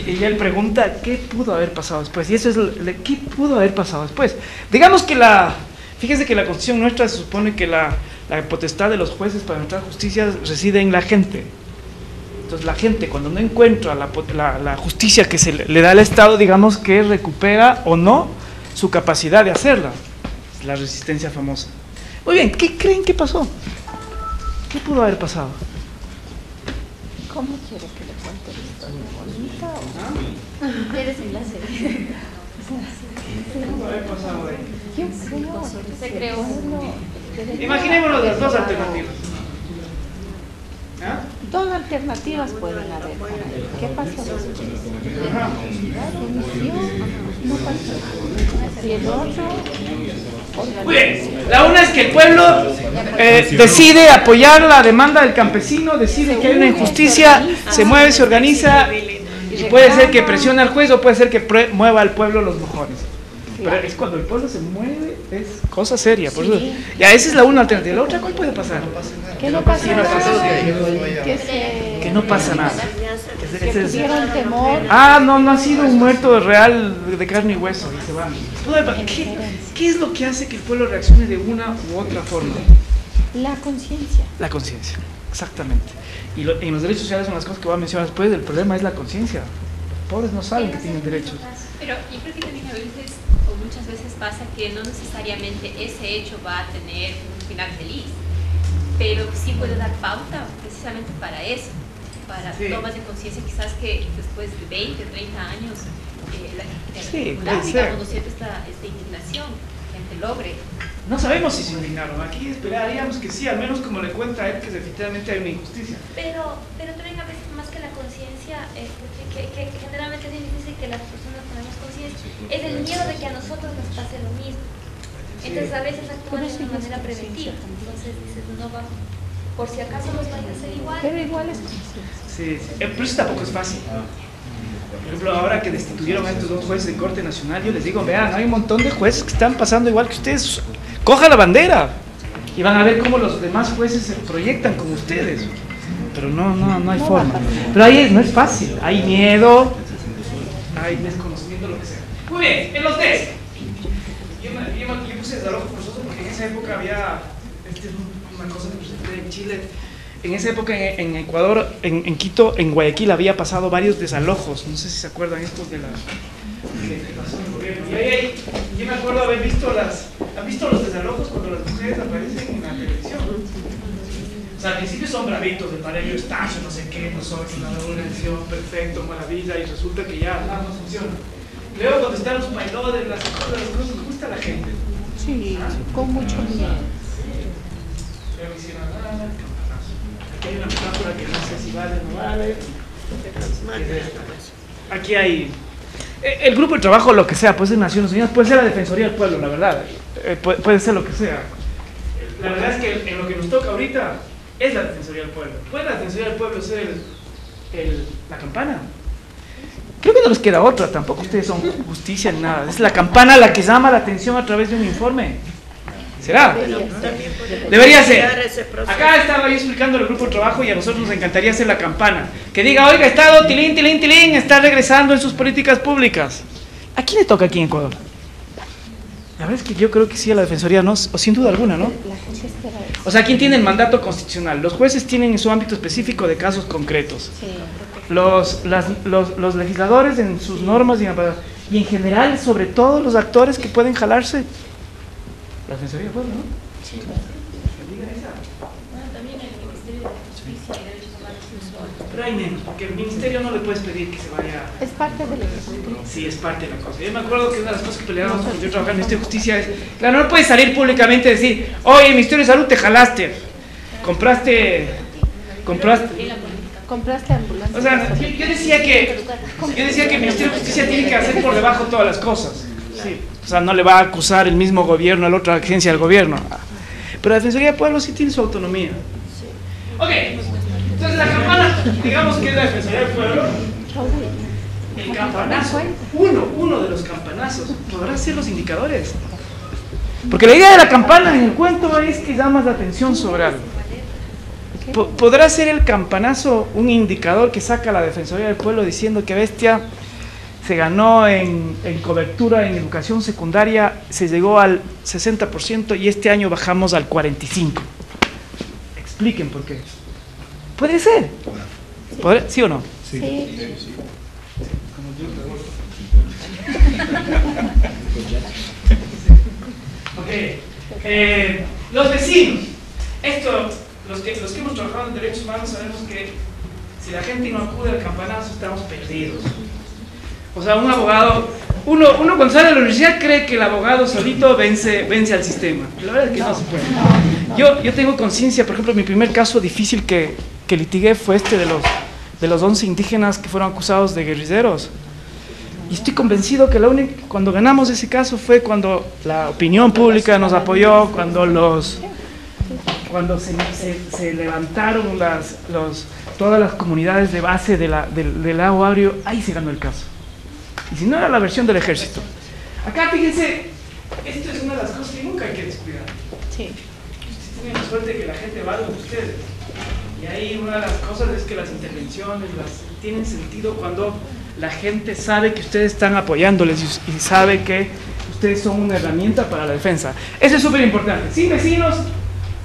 Y él pregunta, ¿qué pudo haber pasado después? Y eso es, ¿qué pudo haber pasado después? Digamos que fíjese que la Constitución nuestra se supone que la potestad de los jueces para administrar justicia reside en la gente. Entonces la gente cuando no encuentra la justicia que se le da al Estado, digamos que recupera o no su capacidad de hacerla. Es la resistencia famosa. Muy bien, ¿qué creen que pasó? ¿Qué pudo haber pasado? ¿Cómo quiere que le cuente la historia? ¿Bonita o no? Eres enlace. ¿Qué pudo haber pasado ahí? Yo Se creó. Imaginémonos las dos alternativas. ¿Ah? Dos alternativas pueden haber. ¿Qué pasó después? No pasó. Y el otro... Muy bien, la una es que el pueblo decide apoyar la demanda del campesino, decide que hay una injusticia, se mueve, se organiza y puede ser que presione al juez o puede ser que mueva al pueblo los mojones. Pero es cuando el pueblo se mueve, es cosa seria. Por eso, ya esa es la una alternativa. La otra, ¿cuál puede pasar? Que no pasa nada. Que no pasa nada. Que tuvieron temor. No ha sido un muerto real de carne y hueso y se va. ¿Qué es lo que hace que el pueblo reaccione de una u otra forma? La conciencia. La conciencia, exactamente. Y en los derechos sociales son las cosas que voy a mencionar después. El problema es la conciencia. Los pobres no saben que tienen derechos. Pero yo creo que también a veces, o muchas veces pasa que no necesariamente ese hecho va a tener un final feliz, pero sí puede dar pauta precisamente para eso, para tomas de conciencia quizás que después de 20, 30 años digamos, ¿no es cierto? Esta indignación, la gente logre. No sabemos si se indignaron. Aquí esperaríamos que sí, al menos como le cuenta a él que efectivamente hay una injusticia. Pero también a veces más que la conciencia, porque que generalmente es difícil que las personas tenemos conciencia, es el miedo de que a nosotros nos pase lo mismo. Entonces a veces actúan de una manera preventiva. Entonces dices, no vamos, por si acaso nos vaya a hacer igual. Pero igual es conciencia. Sí, pero eso tampoco es fácil. Por ejemplo, ahora que destituyeron a estos 2 jueces de Corte Nacional, yo les digo, vean, hay un montón de jueces que están pasando igual que ustedes. Coja la bandera y van a ver cómo los demás jueces se proyectan como ustedes. Pero no hay forma. Pero ahí no es fácil. Hay miedo, hay desconocimiento, lo que sea. Muy bien, en los test. Yo puse desalojo forzoso porque en esa época había, esta es una cosa que presenté en Chile, en esa época en Ecuador, en Quito, en Guayaquil había pasado varios desalojos, no sé si se acuerdan estos de la pasó el gobierno. Y ahí, yo me acuerdo haber visto ¿han visto los desalojos cuando las mujeres aparecen en la televisión? O sea, al principio son bravitos, de Parello Estacio, no sé qué, nosotros, una edición, perfecto, maravilla, y resulta que ya nada más funciona. Luego cuando están los bailadores, las cosas, ¿cómo está la gente? Sí, con mucho miedo. Luego hicieron nada, aquí hay una metáfora que no sé si vale o no vale. Aquí hay el grupo de trabajo, lo que sea, puede ser Naciones Unidas, puede ser la Defensoría del Pueblo, la verdad, puede ser lo que sea. La verdad es que en lo que nos toca ahorita es la Defensoría del Pueblo. ¿Puede la Defensoría del Pueblo ser la campana? Creo que no les queda otra, tampoco ustedes son justicia ni nada. Es la campana la que llama la atención a través de un informe. ¿Será? Debería ser. Acá estaba yo explicando el grupo de trabajo y a nosotros nos encantaría hacer la campana. Que diga, oiga, Estado, tilín, tilín, tilín, está regresando en sus políticas públicas. ¿A quién le toca aquí en Ecuador? La verdad es que yo creo que sí a la Defensoría, ¿no? O sin duda alguna, ¿no? O sea, ¿quién tiene el mandato constitucional? Los jueces tienen en su ámbito específico de casos concretos. Los legisladores en sus normas y en general, sobre todo los actores que pueden jalarse. La Defensoría del Pueblo, ¿no? Sí. También el Ministerio de Justicia y Derechos Humanos. Pero hay menos, porque el Ministerio no le puedes pedir que se vaya. Es parte del Ejecutivo. Sí, es parte de la cosa. Yo me acuerdo que una de las cosas que peleábamos cuando yo trabajaba en el Ministerio de Justicia es, claro, no puedes salir públicamente y decir, oye, el Ministerio de Salud te jalaste, compraste ambulancias. O sea, yo decía que el Ministerio de Justicia tiene que hacer por debajo todas las cosas. Sí. O sea, no le va a acusar el mismo gobierno a la otra agencia del gobierno. Pero la Defensoría del Pueblo sí tiene su autonomía. Ok, entonces la campana, digamos que es la Defensoría del Pueblo. El campanazo, uno de los campanazos, podrá ser los indicadores. Porque la idea de la campana en el cuento es que llamas la atención sobre algo. ¿Podrá ser el campanazo un indicador que saca la Defensoría del Pueblo diciendo que bestia se ganó en cobertura en educación secundaria, se llegó al 60% y este año bajamos al 45%? Expliquen por qué. ¿Puede ser? ¿Sí o no? Sí. Ok. Los vecinos. Los que hemos trabajado en derechos humanos sabemos que si la gente no acude al campanazo estamos perdidos. O sea, un abogado, uno cuando sale de la universidad cree que el abogado solito vence al sistema. La verdad es que no se puede. Yo tengo conciencia, por ejemplo, mi primer caso difícil que litigué fue este de los 11 indígenas que fueron acusados de guerrilleros. Y estoy convencido que cuando ganamos ese caso fue cuando la opinión pública nos apoyó, cuando se levantaron todas las comunidades de base del lago Agrio, ahí se ganó el caso. Y si no, era la versión del ejército. Acá, fíjense, esto es una de las cosas que nunca hay que descuidar. Sí. Ustedes tienen la suerte de que la gente va con ustedes. Y ahí una de las cosas es que las intervenciones tienen sentido cuando la gente sabe que ustedes están apoyándoles y sabe que ustedes son una herramienta para la defensa. Eso es súper importante. Sin vecinos,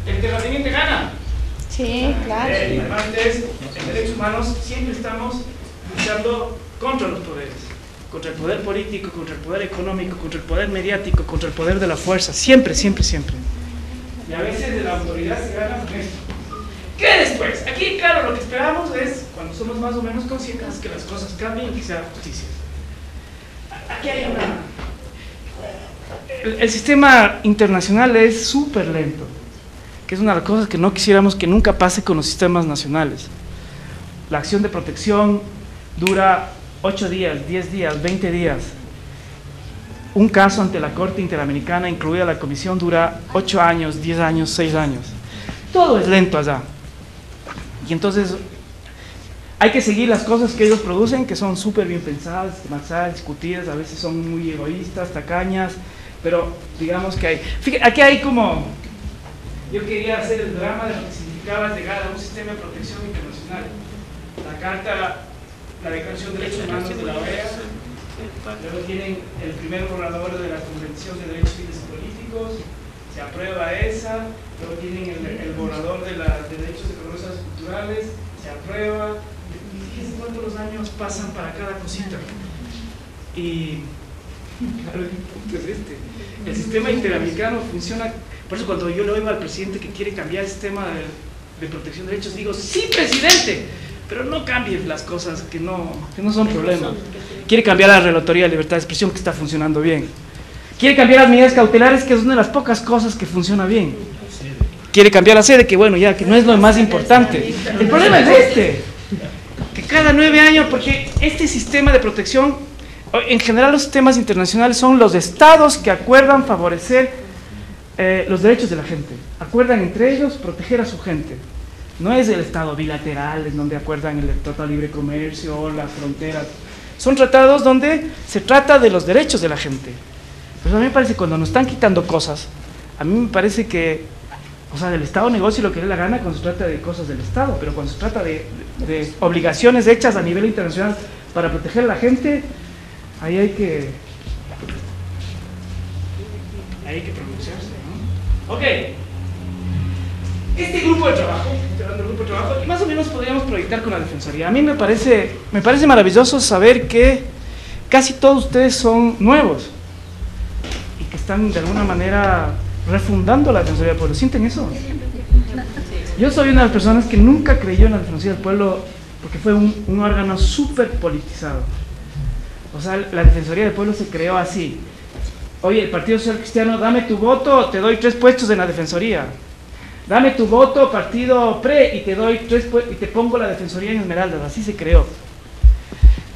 el terrateniente gana. Sí, claro. Además en derechos humanos siempre estamos luchando contra los poderes. Contra el poder político, contra el poder económico, contra el poder mediático, contra el poder de la fuerza. Siempre, siempre, siempre. Y a veces de la autoridad se gana con esto. ¿Qué después? Aquí, claro, lo que esperamos es, cuando somos más o menos conscientes, que las cosas cambien y que sea justicia. Aquí hay el sistema internacional es súper lento, que es una de las cosas que no quisiéramos que nunca pase con los sistemas nacionales. la acción de protección dura 8 días, 10 días, 20 días. Un caso ante la Corte Interamericana, incluida la comisión, dura 8 años, 10 años, 6 años. Todo es lento allá. Y entonces hay que seguir las cosas que ellos producen, que son súper bien pensadas, sistematizadas, discutidas, a veces son muy egoístas, tacañas, pero digamos que hay... Fíjate, aquí hay como... Yo quería hacer el drama de lo que significaba llegar a un sistema de protección internacional. La Carta, la Declaración de Derechos Humanos de la OEA, luego tienen el primer borrador de la Convención de Derechos Civiles y Políticos, se aprueba esa, luego tienen el borrador de derechos de cosas culturales, se aprueba, y fíjense cuántos años pasan para cada cosita. Y claro, el punto es este. El sistema interamericano funciona, por eso cuando yo le oigo al presidente que quiere cambiar el sistema de protección de derechos, digo, sí, presidente, pero no cambie las cosas que no son problemas. Quiere cambiar la relatoría de libertad de expresión, que está funcionando bien. Quiere cambiar las medidas cautelares, que es una de las pocas cosas que funciona bien. Quiere cambiar la sede, que bueno, ya que no es lo más importante. El problema es este, que cada 9 años, porque este sistema de protección, en general los sistemas internacionales son los estados que acuerdan favorecer los derechos de la gente. Acuerdan entre ellos proteger a su gente. No es el estado bilateral, en donde acuerdan el Tratado de Libre Comercio, las fronteras. Son tratados donde se trata de los derechos de la gente. Pues a mí me parece que cuando nos están quitando cosas, a mí me parece que, o sea, el Estado negocia lo que le dé la gana cuando se trata de cosas del Estado, pero cuando se trata de obligaciones hechas a nivel internacional para proteger a la gente, ahí hay que pronunciarse, ¿no? Ok. Este grupo de trabajo, y más o menos podríamos proyectar con la Defensoría. A mí me parece maravilloso saber que casi todos ustedes son nuevos y que están de alguna manera refundando la Defensoría del Pueblo. ¿Sienten eso? Yo soy una de las personas que nunca creyó en la Defensoría del Pueblo porque fue un órgano súper politizado. O sea, la Defensoría del Pueblo se creó así. Oye, el Partido Social Cristiano, dame tu voto, te doy 3 puestos en la Defensoría. Dame tu voto, partido PRE, y te doy 3 puestos, y te pongo la Defensoría en Esmeraldas. Así se creó.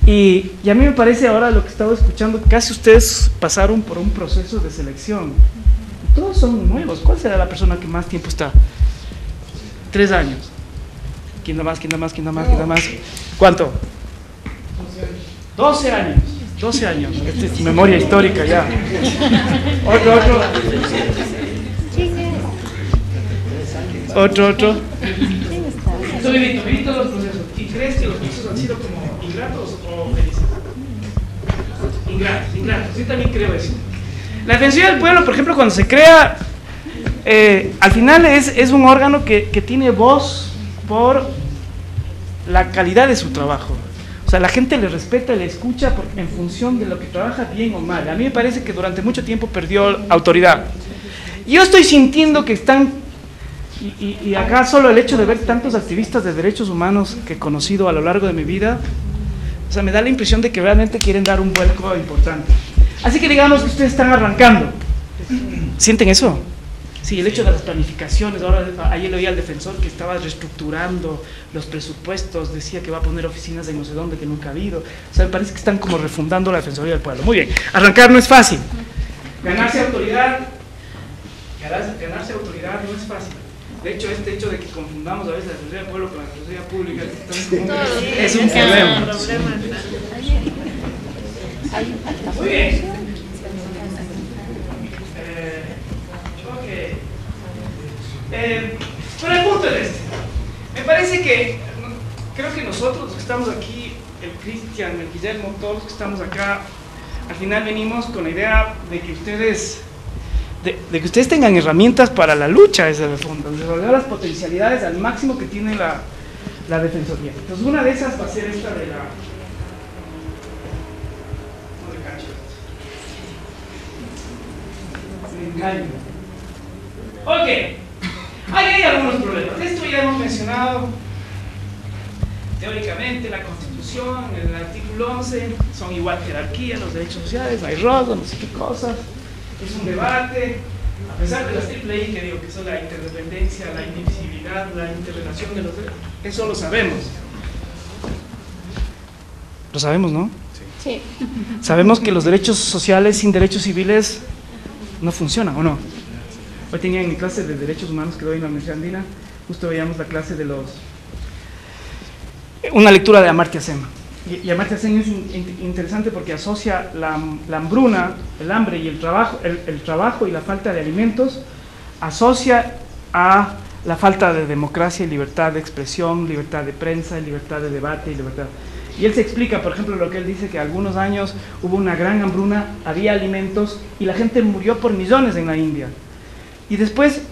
Y a mí me parece ahora lo que he estado escuchando, casi ustedes pasaron por un proceso de selección. Y todos son nuevos. ¿Cuál será la persona que más tiempo está? 3 años. ¿Quién da más? ¿Quién da más? ¿Quién da más? ¿Quién da más? ¿Cuánto? 12 años. 12 años. Esta es memoria histórica ya. Otro. Viví todos los procesos. ¿Y crees que los procesos han sido como ingratos o felices? Ingratos. Yo también creo eso. La Defensoría del Pueblo, por ejemplo, cuando se crea, al final es un órgano que tiene voz por la calidad de su trabajo. O sea, la gente le respeta y le escucha en función de lo que trabaja bien o mal. A mí me parece que durante mucho tiempo perdió autoridad. Yo estoy sintiendo que están, y acá solo el hecho de ver tantos activistas de derechos humanos que he conocido a lo largo de mi vida, o sea, me da la impresión de que realmente quieren dar un vuelco importante. Así que digamos que ustedes están arrancando. ¿Sienten eso? Sí, el hecho de las planificaciones. Ahora, ayer le oí al defensor que estaba reestructurando los presupuestos, decía que va a poner oficinas de no sé dónde que nunca ha habido. O sea, me parece que están como refundando la Defensoría del Pueblo. Muy bien, arrancar no es fácil. Ganarse autoridad no es fácil. De hecho, este hecho de que confundamos a veces la Defensoría del Pueblo con la Defensoría Pública es un problema. Muy bien. Pero el punto es este. Me parece que, creo que nosotros los que estamos aquí, el Cristian, el Guillermo, todos los que estamos acá, al final venimos con la idea de que ustedes tengan herramientas para la lucha desde el fondo, desarrollar las potencialidades al máximo que tiene la Defensoría. Entonces una de esas va a ser esta de la... Ok, ahí hay algunos problemas. Esto ya hemos mencionado teóricamente, la Constitución, el artículo 11, son igual jerarquía, los derechos sociales, hay robo, no sé qué cosas, es un debate, a pesar de las triple I que digo que son la interdependencia, la indivisibilidad, la interrelación de los derechos, eso lo sabemos. Lo sabemos, ¿no? Sí. Sabemos que los derechos sociales sin derechos civiles no funcionan, ¿o no? Hoy tenía en mi clase de derechos humanos que doy en la Universidad Andina, justo veíamos la clase de una lectura de Amartya Sen. Y Amartya Sen es interesante porque asocia la hambruna, el hambre y el trabajo y la falta de alimentos, asocia a la falta de democracia y libertad de expresión, libertad de prensa, libertad de debate y libertad. Y él se explica, por ejemplo, lo que él dice, que algunos años hubo una gran hambruna, había alimentos y la gente murió por millones en la India. Y después,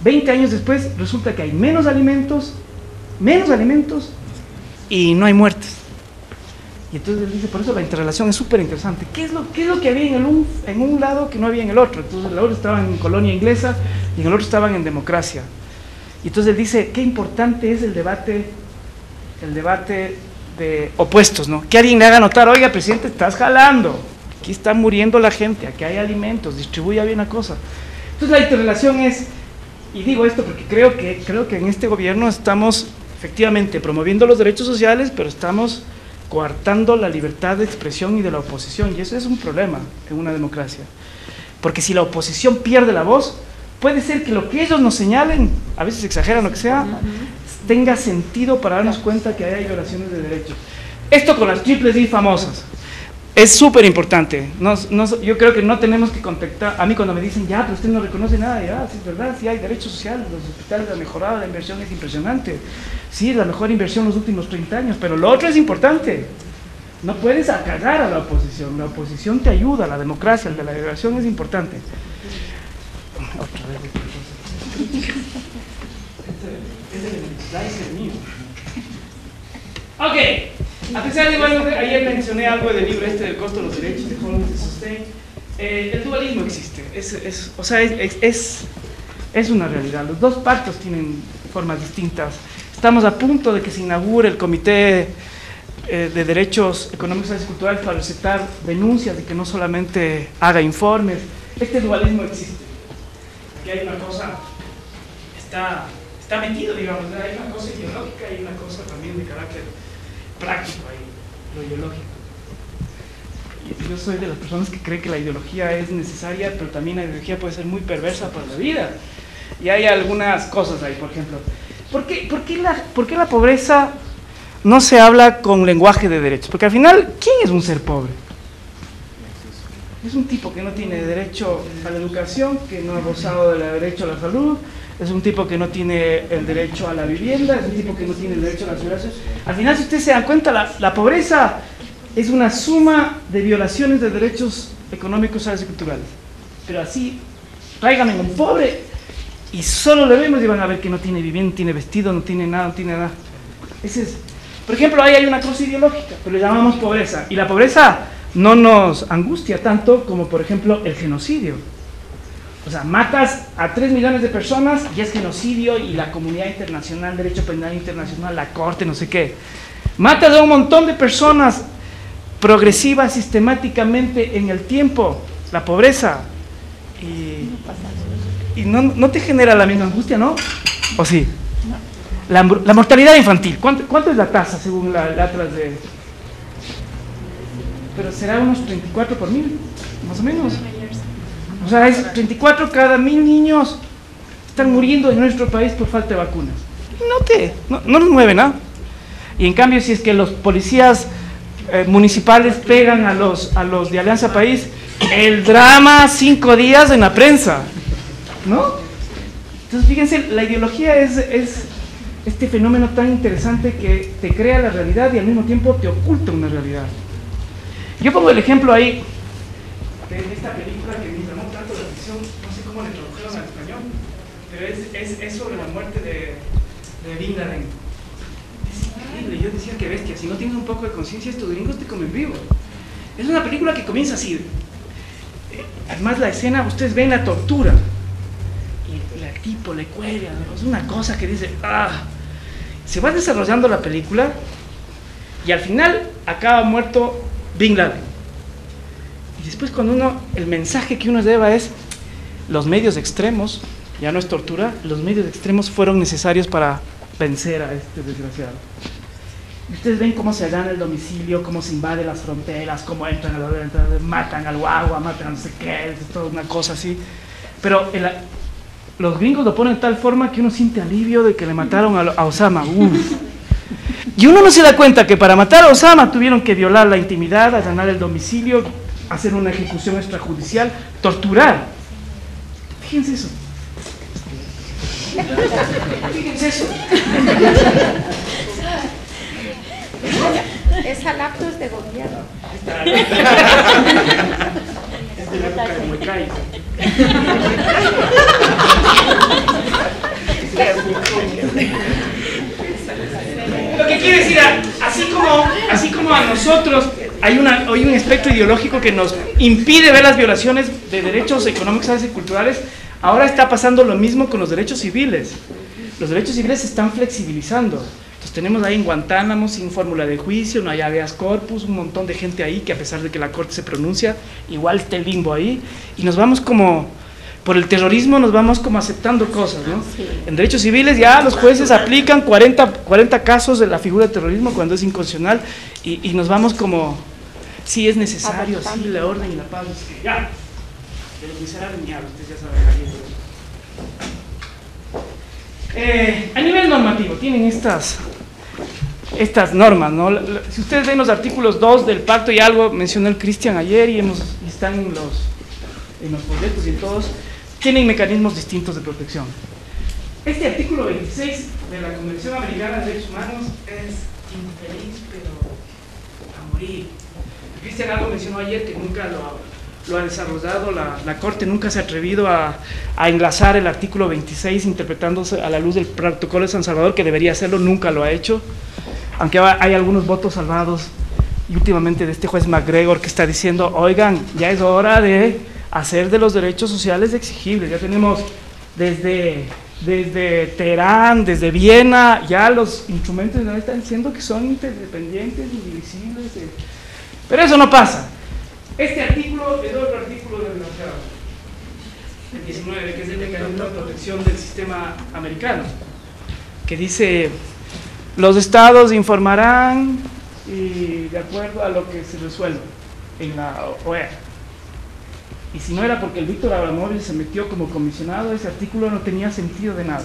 20 años después, resulta que hay menos alimentos y no hay muertes. Y entonces él dice, por eso la interrelación es súper interesante. ¿Qué es lo que había en un lado que no había en el otro? Entonces el otro estaba en colonia inglesa y en el otro estaban en democracia. Y entonces él dice, qué importante es el debate de opuestos, ¿no? Que alguien le haga notar, oiga, presidente, estás jalando, aquí está muriendo la gente, aquí hay alimentos, distribuya bien la cosa. Entonces la interrelación es, y digo esto porque creo que en este gobierno estamos efectivamente promoviendo los derechos sociales, pero estamos coartando la libertad de expresión y de la oposición, y eso es un problema en una democracia, porque si la oposición pierde la voz, puede ser que lo que ellos nos señalen, a veces exageran lo que sea, tenga sentido para darnos cuenta que hay violaciones de derechos. Esto con las triples I famosas es súper importante. Yo creo que no tenemos que contactar. A mí cuando me dicen, ya, pero usted no reconoce nada, ya, sí es verdad, sí hay derechos sociales, los hospitales han mejorado, la inversión es impresionante, sí, es la mejor inversión en los últimos 30 años, pero lo otro es importante. No puedes acagar a la oposición te ayuda, la democracia, el de la liberación es importante. Otra vez. Ok, a pesar de, bueno, ayer mencioné algo del libro del costo de los derechos de Holmes de Sustain. El dualismo existe, es una realidad. Los dos pactos tienen formas distintas. Estamos a punto de que se inaugure el Comité de Derechos Económicos y Culturales para recetar denuncias de que no solamente haga informes. Este dualismo existe. Aquí hay una cosa, está metido, digamos, hay una cosa ideológica y una cosa también de carácter práctico ahí, lo ideológico. Y yo soy de las personas que cree que la ideología es necesaria, pero también la ideología puede ser muy perversa para la vida. Y hay algunas cosas ahí, por ejemplo. ¿Por qué la pobreza no se habla con lenguaje de derechos? Porque al final, ¿quién es un ser pobre? Es un tipo que no tiene derecho a la educación, que no ha gozado del derecho a la salud, es un tipo que no tiene el derecho a la vivienda, es un tipo que no tiene el derecho a la seguridad. Al final, si ustedes se dan cuenta, la pobreza es una suma de violaciones de derechos económicos, sociales y culturales. Pero así, tráiganme un pobre y solo le vemos y van a ver que no tiene vivienda, no tiene vestido, no tiene nada, no tiene nada. Por ejemplo, ahí hay una cosa ideológica, pero le llamamos pobreza. Y la pobreza no nos angustia tanto como, por ejemplo, el genocidio. O sea, matas a 3 millones de personas y es genocidio, y la comunidad internacional, derecho penal internacional, la corte, no sé qué. Matas a un montón de personas progresiva sistemáticamente en el tiempo, la pobreza, y no te genera la misma angustia, ¿no? ¿O sí? La mortalidad infantil, ¿cuánto es la tasa según la Atlas de...? Pero será unos 34 por 1000, más o menos. O sea, es 34 cada 1000 niños están muriendo en nuestro país por falta de vacunas. No nos mueve nada. Y en cambio, si es que los policías municipales pegan a los de Alianza País, el drama 5 días en la prensa, ¿no? Entonces fíjense, la ideología es este fenómeno tan interesante que te crea la realidad y al mismo tiempo te oculta una realidad. Yo pongo el ejemplo ahí de esta película que me llamó tanto la atención, no sé cómo le tradujeron al español, pero es sobre la muerte de Bin Laden. Yo decía, que bestia, si no tienes un poco de conciencia, estos gringos te comen vivo. Es una película que comienza así. Además, la escena, ustedes ven la tortura. Y el tipo le cuelga, es una cosa que dice, se va desarrollando la película y al final acaba muerto Bin Laden. Y después el mensaje que uno lleva es, los medios extremos, ya no es tortura, los medios extremos fueron necesarios para vencer a este desgraciado. Ustedes ven cómo se gana el domicilio, cómo se invade las fronteras, cómo entran, matan al guagua, matan a no sé qué, es toda una cosa así. Pero los gringos lo ponen de tal forma que uno siente alivio de que le mataron a Osama. Uf. Y uno no se da cuenta que para matar a Osama tuvieron que violar la intimidad, allanar el domicilio, hacer una ejecución extrajudicial, torturar. Fíjense eso. Fíjense eso. Esa laptop es de gobierno. Es de la época de Huecay. Lo que quiere decir, así como a nosotros hay un espectro ideológico que nos impide ver las violaciones de derechos económicos, sociales y culturales, ahora está pasando lo mismo con los derechos civiles. Los derechos civiles se están flexibilizando. Entonces tenemos ahí en Guantánamo sin fórmula de juicio, no hay habeas corpus, un montón de gente ahí que a pesar de que la corte se pronuncia, igual está el limbo ahí, y nos vamos como, por el terrorismo nos vamos como aceptando cosas, ¿no? Sí. En derechos civiles ya los jueces aplican 40 casos de la figura de terrorismo cuando es inconstitucional, y nos vamos como, sí es necesario, sí, la orden y la paz, ya, de los miserables ni hablo, ustedes ya saben. A nivel normativo, tienen estas normas, ¿no? Si ustedes ven los artículos 2 del pacto, y algo mencionó el Cristian ayer, y están en los folletos y en todos, tienen mecanismos distintos de protección. Este artículo 26 de la Convención Americana de Derechos Humanos es infeliz, pero a morir. El Cristian algo mencionó ayer que nunca lo ha desarrollado, la Corte nunca se ha atrevido a enlazar el artículo 26 interpretándose a la luz del protocolo de San Salvador, que debería hacerlo, nunca lo ha hecho, aunque hay algunos votos salvados, y últimamente de este juez McGregor que está diciendo, oigan, ya es hora de hacer de los derechos sociales exigibles, ya tenemos desde Teherán, desde Viena, ya los instrumentos ya están diciendo que son interdependientes, indivisibles, pero eso no pasa. Este artículo es otro artículo del tratado, el 19, que es el mecanismo de protección del sistema americano, que dice, los estados informarán y de acuerdo a lo que se resuelva en la OEA. Y si no era porque el Víctor Abramovich se metió como comisionado, ese artículo no tenía sentido de nada.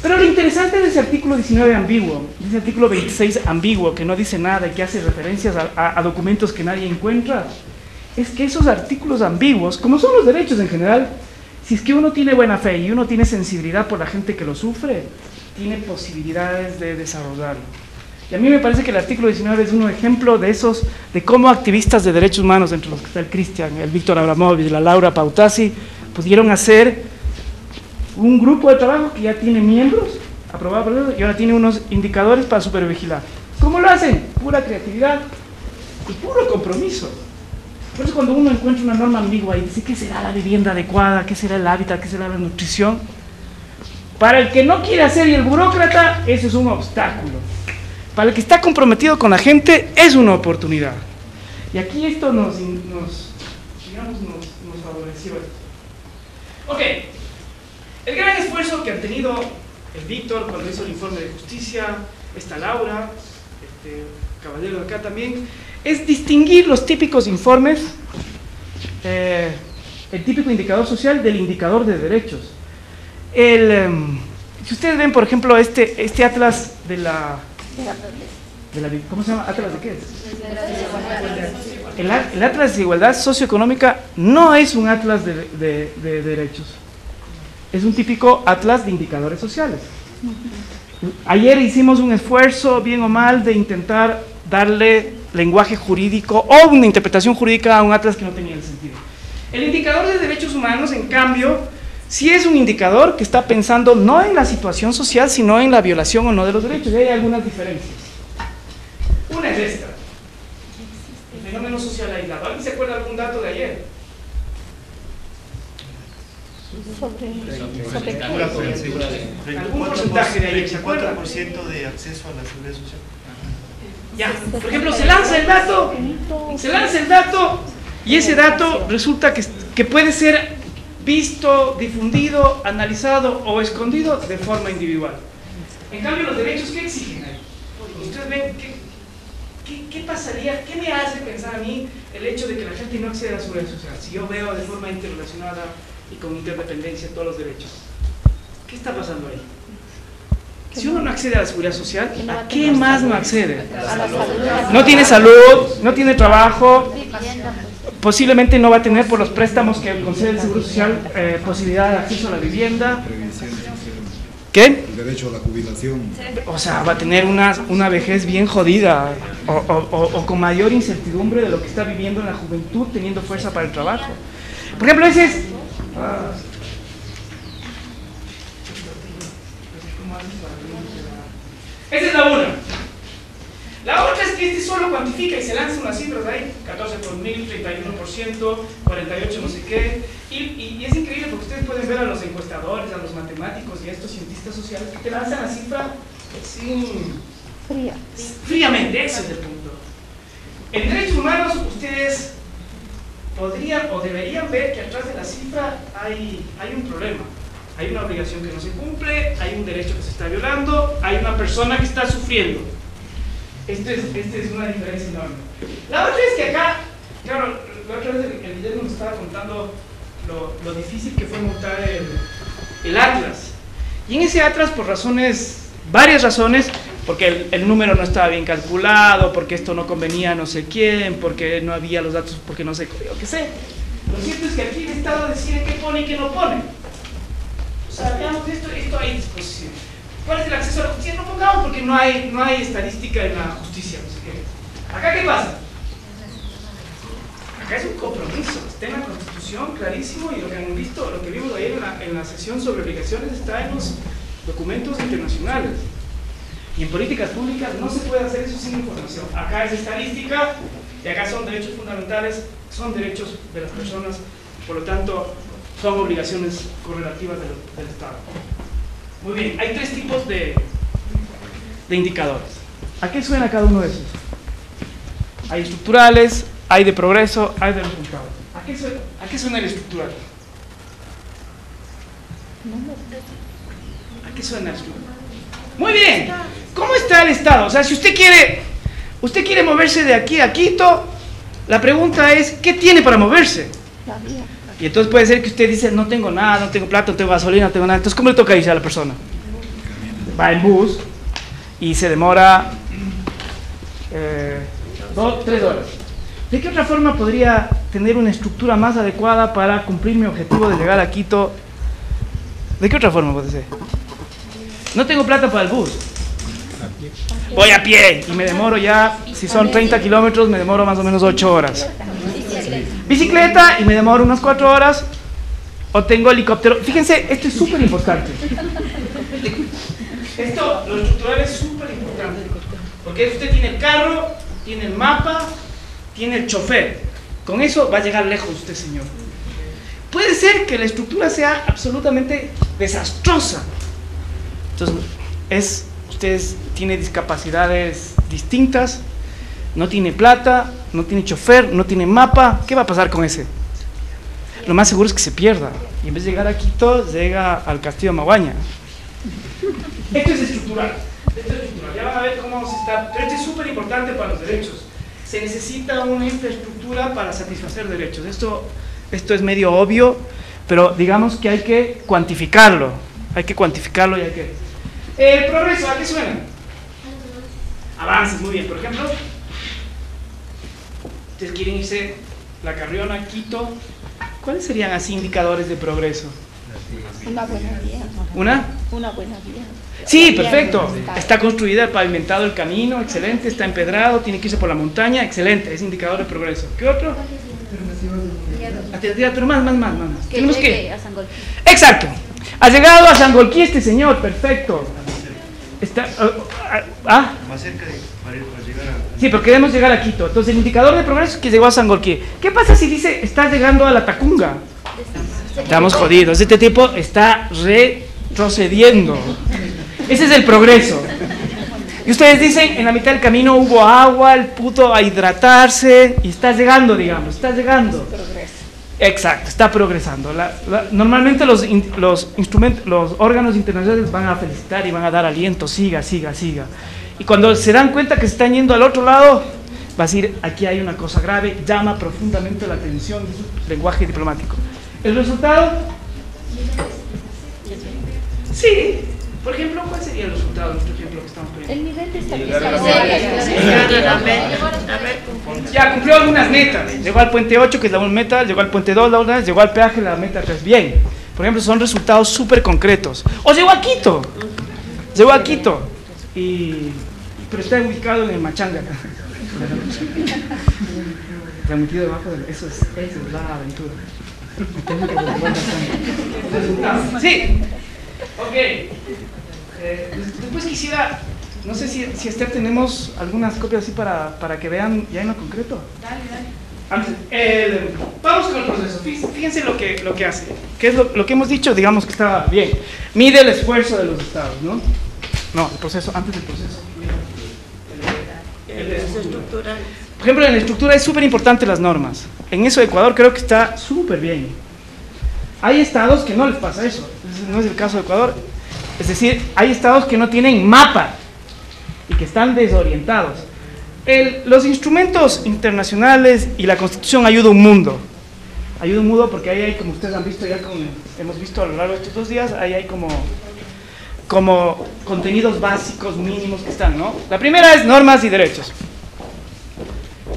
Pero lo interesante de ese artículo 19 ambiguo, de ese artículo 26 ambiguo, que no dice nada y que hace referencias a documentos que nadie encuentra, es que esos artículos ambiguos, como son los derechos en general, si es que uno tiene buena fe y uno tiene sensibilidad por la gente que lo sufre, tiene posibilidades de desarrollarlo. Y a mí me parece que el artículo 19 es un ejemplo de esos, de cómo activistas de derechos humanos, entre los que está el Cristian, el Víctor Abramovich, la Laura Pautasi, pudieron hacer un grupo de trabajo que ya tiene miembros aprobados y ahora tiene unos indicadores para supervigilar. ¿Cómo lo hacen? Pura creatividad y puro compromiso. Por eso cuando uno encuentra una norma ambigua y dice ¿qué será la vivienda adecuada? ¿Qué será el hábitat? ¿Qué será la nutrición? Para el que no quiere hacer y el burócrata, eso es un obstáculo. Para el que está comprometido con la gente, es una oportunidad. Y aquí esto nos favoreció. Ok. El gran esfuerzo que han tenido el Víctor cuando hizo el informe de justicia, esta Laura, este caballero de acá también, es distinguir los típicos informes, el típico indicador social del indicador de derechos. Si ustedes ven, por ejemplo, este atlas de la ¿cómo se llama? ¿Atlas de qué es? El atlas de desigualdad socioeconómica no es un atlas de derechos. Es un típico atlas de indicadores sociales. Ayer hicimos un esfuerzo, bien o mal, de intentar darle lenguaje jurídico o una interpretación jurídica a un atlas que no tenía el sentido. El indicador de derechos humanos, en cambio, sí es un indicador que está pensando no en la situación social, sino en la violación o no de los derechos. Y hay algunas diferencias. Una es esta: el fenómeno social aislado. ¿Alguien se acuerda de algún dato de ayer? ¿Algún porcentaje de ayer? ¿Se acuerda? 4% de acceso a la seguridad social. Ya, por ejemplo, se lanza el dato y ese dato resulta que puede ser visto, difundido, analizado o escondido de forma individual. En cambio, los derechos, ¿qué exigen ahí? Ustedes ven pensaría, qué me hace pensar a mí el hecho de que la gente no acceda a la seguridad social? Si yo veo de forma interrelacionada y con interdependencia todos los derechos, ¿qué está pasando ahí? Si uno no accede a la seguridad social, ¿a qué más no accede? No tiene salud, no tiene trabajo, posiblemente no va a tener por los préstamos que concede el Seguro Social posibilidad de acceso a la vivienda. ¿Qué? El derecho a la jubilación. O sea, va a tener una vejez bien jodida o con mayor incertidumbre de lo que está viviendo en la juventud, teniendo fuerza para el trabajo. Por ejemplo, esa es la una. La otra es que solo cuantifica y se lanza unas cifras ahí, 14 por mil, 31%, 48 no sé qué, y es increíble porque ustedes pueden ver a los encuestadores, a los matemáticos y a estos cientistas sociales que te lanzan la cifra fríamente, ese es el punto. En derechos humanos ustedes podrían o deberían ver que atrás de la cifra hay un problema. Hay una obligación que no se cumple, hay un derecho que se está violando, hay una persona que está sufriendo. Esta es una diferencia enorme. La otra es que acá, claro, la otra vez el Guillermo nos estaba contando lo difícil que fue montar el Atlas. Y en ese Atlas, por varias razones, porque el número no estaba bien calculado, porque esto no convenía a no sé quién, porque no había los datos, porque no sé, yo qué sé. Lo cierto es que aquí el Estado decide qué pone y qué no pone. O sea, veamos esto hay disposición. ¿Cuál es el acceso a la justicia? No pongamos porque no hay estadística en la justicia, no sé qué. ¿Acá qué pasa? Acá es un compromiso, está en la Constitución clarísimo, y lo que vimos ayer en la sesión sobre obligaciones está en los documentos internacionales. Y en políticas públicas no se puede hacer eso sin información. Acá es estadística y acá son derechos fundamentales, son derechos de las personas, por lo tanto son obligaciones correlativas del Estado. Muy bien, hay tres tipos de indicadores. ¿A qué suena cada uno de esos? Hay estructurales, hay de progreso, hay de resultados. ¿A qué suena el estructural? ¿A qué suena el estructural? Muy bien, ¿cómo está el Estado? O sea, si usted quiere moverse de aquí a Quito, la pregunta es, ¿qué tiene para moverse? Y entonces puede ser que usted dice, no tengo nada, no tengo plata, no tengo gasolina, no tengo nada. Entonces, ¿cómo le toca irse a la persona? Va en bus y se demora 3 horas. ¿De qué otra forma podría tener una estructura más adecuada para cumplir mi objetivo de llegar a Quito? ¿De qué otra forma puede ser? No tengo plata para el bus. Voy a pie y me demoro ya, si son 30 kilómetros, me demoro más o menos 8 horas. Bicicleta y me demoro unas 4 horas, o tengo helicóptero. Fíjense, esto es súper importante. Lo estructural es súper importante, porque usted tiene el carro, tiene el mapa, tiene el chofer. Con eso va a llegar lejos usted, señor. Puede ser que la estructura sea absolutamente desastrosa. Entonces, usted tiene discapacidades distintas, no tiene plata, no tiene chofer, no tiene mapa. ¿Qué va a pasar con ese? Lo más seguro es que se pierda. Y en vez de llegar a Quito, llega al Castillo de Maguaña. Esto es estructural. Ya van a ver cómo se está. Pero esto es súper importante para los derechos. Se necesita una infraestructura para satisfacer derechos. Esto es medio obvio, pero digamos que hay que cuantificarlo. Hay que cuantificarlo y hay que... El progreso, ¿a qué suena? Avances, muy bien. Por ejemplo, ustedes quieren irse La Carriona, Quito. ¿Cuáles serían así indicadores de progreso? Una buena vía. Una buena vía. Sí, perfecto. Está construida, pavimentado el camino, excelente. Está empedrado, tiene que irse por la montaña, excelente. Es indicador de progreso. ¿Qué otro? Alternativa, pero más. Tenemos que... Exacto. Ha llegado a Sangolquí este señor, perfecto. Está... Más cerca para llegar a... Sí, pero queremos llegar a Quito. Entonces el indicador de progreso es que llegó a Sangolquí. ¿Qué pasa si dice, está llegando a la Tacunga? Estamos jodidos. Este tipo está retrocediendo. Ese es el progreso. Y ustedes dicen, en la mitad del camino hubo agua, el puto a hidratarse, y está llegando, digamos, está llegando. Exacto, está progresando. Normalmente los órganos internacionales van a felicitar y van a dar aliento, siga. Y cuando se dan cuenta que se están yendo al otro lado, va a decir, aquí hay una cosa grave, llama profundamente la atención de su lenguaje diplomático. ¿El resultado? Sí. Por ejemplo, ¿cuál sería el resultado de nuestro ejemplo que estamos poniendo? El nivel de estabilización. Ya cumplió algunas metas. Llegó al puente 8, que es la una meta, llegó al puente 2, la una, llegó al peaje, la meta 3. Bien. Por ejemplo, son resultados súper concretos. O llegó a Quito. Llegó a Quito. Pero está ubicado en el Machanga. Está metido debajo de... Eso es la aventura. Sí. Ok. Después quisiera, no sé si Esther tenemos algunas copias así para que vean ya en lo concreto. Vamos con el proceso. Fíjense lo que hace. ¿Qué es lo que hemos dicho? Digamos que está bien. Mide el esfuerzo de los estados, ¿no? No, el proceso, antes del proceso. Estructural. Por ejemplo, en la estructura es súper importante las normas. En eso Ecuador creo que está súper bien. Hay estados que no les pasa eso. Ese no es el caso de Ecuador. Es decir, hay estados que no tienen mapa y que están desorientados. Los instrumentos internacionales y la Constitución ayudan un mundo. Ayuda un mundo porque ahí hay, como ustedes han visto ya, hemos visto a lo largo de estos 2 días, ahí hay como contenidos básicos mínimos que están, ¿no? La primera es normas y derechos.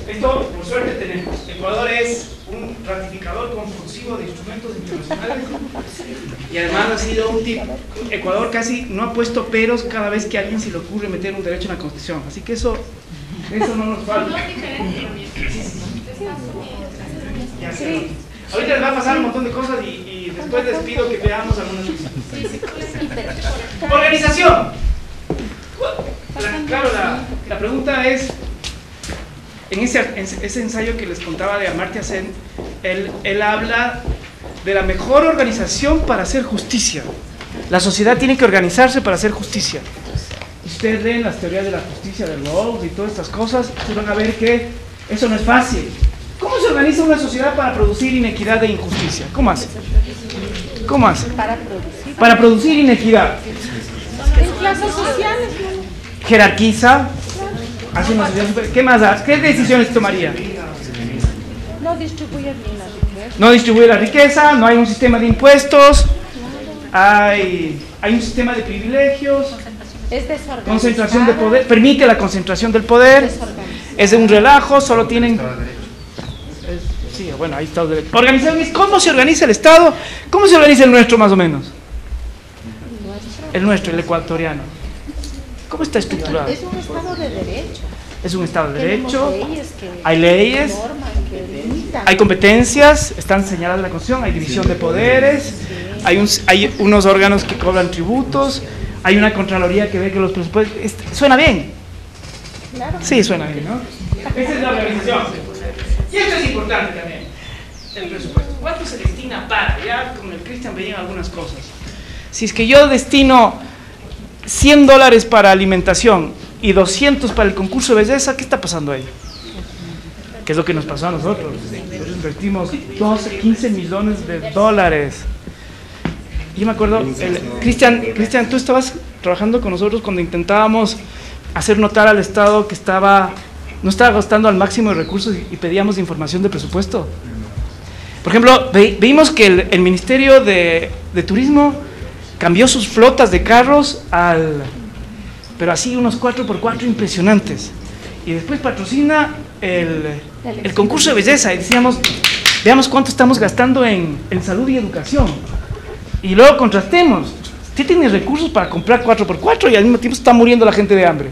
Esto, por suerte, tenemos. Ecuador es un ratificador compulsivo de instrumentos internacionales y además ha sido un tipo. Ecuador casi no ha puesto peros cada vez que a alguien se le ocurre meter un derecho en la Constitución. Así que eso no nos falta. Sí. Ahorita les va a pasar un montón de cosas y después les pido que veamos algunas cosas. Organización. Claro, la pregunta es, en ese ensayo que les contaba de Amartya Sen, él habla de la mejor organización para hacer justicia. La sociedad tiene que organizarse para hacer justicia. Ustedes leen las teorías de la justicia de Rawls y todas estas cosas, ustedes van a ver que eso no es fácil. ¿Cómo se organiza una sociedad para producir inequidad e injusticia? ¿Cómo hace? ¿Cómo hace? Para producir inequidad. En clases sociales. Jerarquiza. Hace una sociedad super... ¿Qué más hace? ¿Qué decisiones tomaría? No distribuye bien la riqueza. No distribuye la riqueza, no hay un sistema de impuestos, hay un sistema de privilegios, es desorganizada. Concentración de poder, permite la concentración del poder, es de un relajo, solo tienen... Sí, bueno, ahí está. Organización es cómo se organiza el Estado, cómo se organiza el nuestro más o menos. El nuestro, el ecuatoriano. ¿Cómo está estructurado? Es un Estado de derecho. Es un Estado de derecho, hay leyes, hay competencias, están señaladas en la Constitución, hay división de poderes, hay unos órganos que cobran tributos, hay una Contraloría que ve que los presupuestos... ¿Suena bien? Sí, suena bien, ¿no? Esa es la organización. Y esto es importante también, el presupuesto. ¿Cuánto se destina para? Ya con el Cristian veían algunas cosas. Si es que yo destino $100 para alimentación y 200 para el concurso de belleza, ¿qué está pasando ahí? ¿Qué es lo que nos pasó a nosotros? Nosotros invertimos 15 millones de dólares. Yo me acuerdo, Cristian, tú estabas trabajando con nosotros cuando intentábamos hacer notar al Estado que no estaba gastando al máximo de recursos y pedíamos información de presupuesto. Por ejemplo, vimos que el Ministerio de Turismo cambió sus flotas de carros pero así unos 4x4 impresionantes. Y después patrocina el concurso de belleza y decíamos, veamos cuánto estamos gastando en salud y educación. Y luego contrastemos. ¿Usted tiene recursos para comprar 4x4 y al mismo tiempo está muriendo la gente de hambre?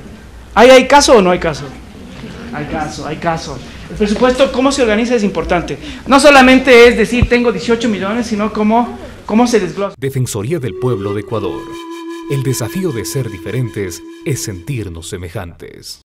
¿Hay caso o no hay caso? Hay caso. El presupuesto, cómo se organiza es importante. No solamente es decir, tengo 18 millones, sino cómo se desglosa. Defensoría del Pueblo de Ecuador. El desafío de ser diferentes es sentirnos semejantes.